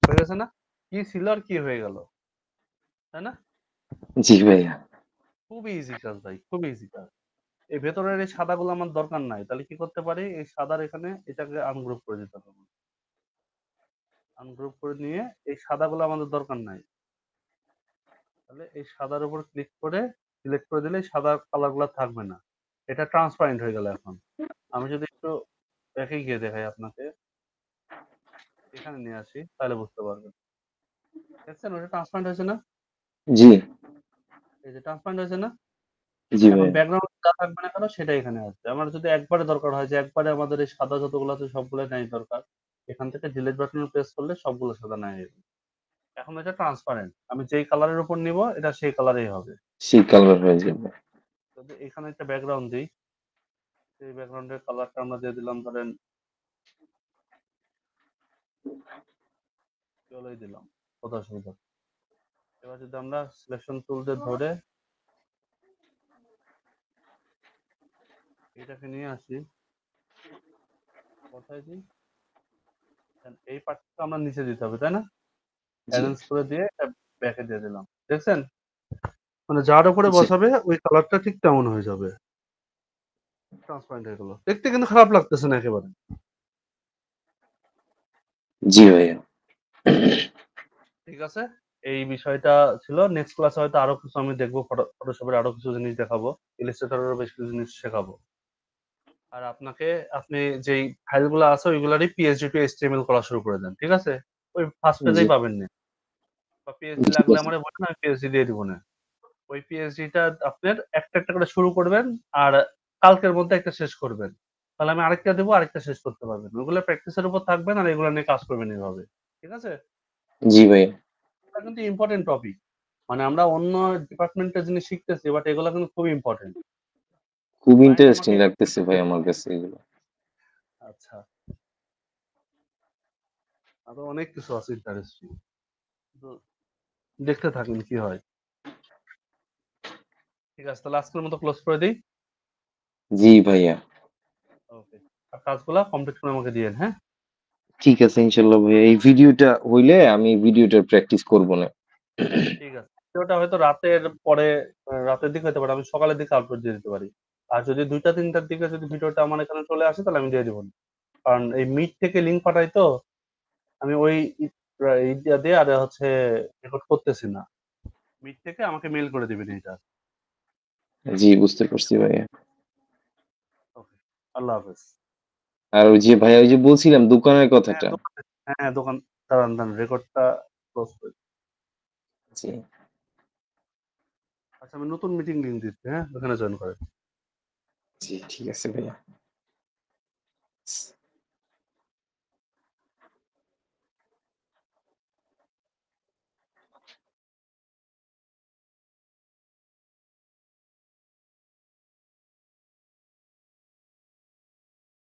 হয়ে গেছে না? কি ছিল আর কি হয়ে গেল। তাই না? জি ভাইয়া। খুবই ইজি কাজ ভাই, খুবই ইজি কাজ। এই ভেতরের এই সাদাগুলো আমার দরকার নাই। তাহলে কি করতে পারি? এই সাদার এখানে এটাকে আনগ্রুপ করে দিতে হবে। আনগ্রুপ করে নিয়ে এই সাদাগুলো আমাদের দরকার নাই। তাহলে এই সাদার উপর ক্লিক করে সিলেক্ট করে দিলে এই সাদা কালার গুলো থাকবে না। এটা ট্রান্সপারেন্ট হয়ে গেল এখন। আমি যদি একটু ব্যাকে গিয়ে দেখাই আপনাকে, এখানে নিয়ে আসি তাহলে বুঝতে পারবেন। দেখছেন ওটা ট্রান্সপারেন্ট হয়েছে না? জি, এই যে ট্রান্সপারেন্ট হয়েছে না? জি এখন ভাইয়া। ব্যাকগ্রাউন্ড যা থাকবে না কেন সেটাই এখানে আসবে। আমার যদি একবারে দরকার হয় যে একবারে আমাদের এই সাদা যতগুলো আছে সবগুলো নাই দরকার। এখান থেকে ডিলিট বাটনে প্রেস করলে সবগুলো সাদা নাই হয়ে যাবে। এখন এটা ট্রান্সপারেন্ট। আমি যেই কালারের উপর নিব এটা সেই কালারেই হবে। সেই কালার হয়ে যাবে। যদি এখানে একটা ব্যাকগ্রাউন্ড দিই, সেই ব্যাকগ্রাউন্ডের কালারটা আমরা দিয়ে দিলাম ধরেন চলেই দিলাম। কোথাও অসুবিধা নেই। এবার যদি আমরা সিলেকশন টুল দিয়ে ধরে এটাকে নিয়ে আসি, কোথায় দিই? এই পার্টটা আমরা নিচে দিতে হবে, তাই না? জি, অ্যারেঞ্জ করে দিয়ে এটা ব্যাকে দিয়ে দিলাম। দেখছেন? মানে যার উপরে জি, বসাবে ওই কালারটা ঠিক তেমন হয়ে যাবে। ট্রান্সপারেন্ট হয়ে গেল। দেখতে কিন্তু খারাপ লাগতেছে না একেবারে। জি ভাইয়া। ঠিক আছে? এই বিষয়টা ছিল। নেক্সট ক্লাসে হয়তো আরো কিছু আমি দেখবো ফটোশপের আরো কিছু জিনিস দেখাবো। ইলাস্ট্রেটরেরও বেশ কিছু জিনিস শেখাবো। আর আপনি যেই ফাইলগুলো আছে ওইগুলারই PSD টু HTML করা শুরু করে দেন। ঠিক আছে? ওই ফার্স্ট জি, পেজেই পাবেন নি। বা PSD ঠিক লাগলে আছে। আমারে বলেন আমি PSD দিয়ে দিব না। ওই পিএইচডিটা আপনার একটা করে শুরু করবেন আর কালকের মধ্যে একটা শেষ করবেন। তাহলে আমি আরেকটা দেবো, আরেকটা শেষ করতে পারবেন। ওগুলো প্র্যাকটিসের উপর থাকবেন আর এগুলো নিয়ে কাজ করবেন এভাবে। ঠিক আছে? জি ভাইয়া। এটা কিন্তু ইম্পোর্টেন্ট টপিক। মানে আমরা অন্য ডিপার্টমেন্টের জিনিস শিখতেছি বাট এগুলো কিন্তু খুব ইম্পোর্টেন্ট। খুব ক্লায়েন্ট ইন্টারেস্টিং আমাকে লাগতেছে ভাই আমার কাছে এগুলো। আচ্ছা, আরো অনেক কিছু আছে ইন্টারেস্টিং। তো দেখতে থাকুন কি হয়। ঠিক আছে, তাহলে আজকের মতো ক্লোজ করে দিই। জি ভাইয়া। ওকে। আর কাজগুলা কমপ্লিট করে আমাকে দিয়েন, হ্যাঁ? ঠিক আছে ইনশাল্লাহ ভাইয়া। এই ভিডিওটা হইলে আমি ভিডিওটার প্র্যাকটিস করব না। ঠিক আছে। ভিডিওটা হয়তো রাতের পরে রাতের দিকে হতে পারে। আমি সকালের দিকে আপলোড দিয়ে দিতে পারি। আর যদি ২টা-৩টার দিকে যদি ভিডিওটা আমার এখানে চলে আসে তাহলে আমি দিয়ে দিব না। কারণ এই মিট থেকে লিঙ্ক পাঠাই তো আমি ওই ইটা দিয়ে আর হচ্ছে রেকর্ড করতেছি না। মিট থেকে আমাকে মেইল করে দিবেন এইটা। জি, বুঝতে পারছি ভাইয়া। ওকে। আল্লাহ হাফেজ। আর ওই যে ভাইয়া ওই যে বলছিলাম দোকানের হ্যাঁ, কথাটা। দোকান দাঁড়ান রেকর্ডটা ক্লোজ করে দিই। জি। আচ্ছা আমি নতুন মিটিং লিংক দিচ্ছি, হ্যাঁ? ওখানে জয়েন করেন। জি, ঠিক আছে ভাইয়া।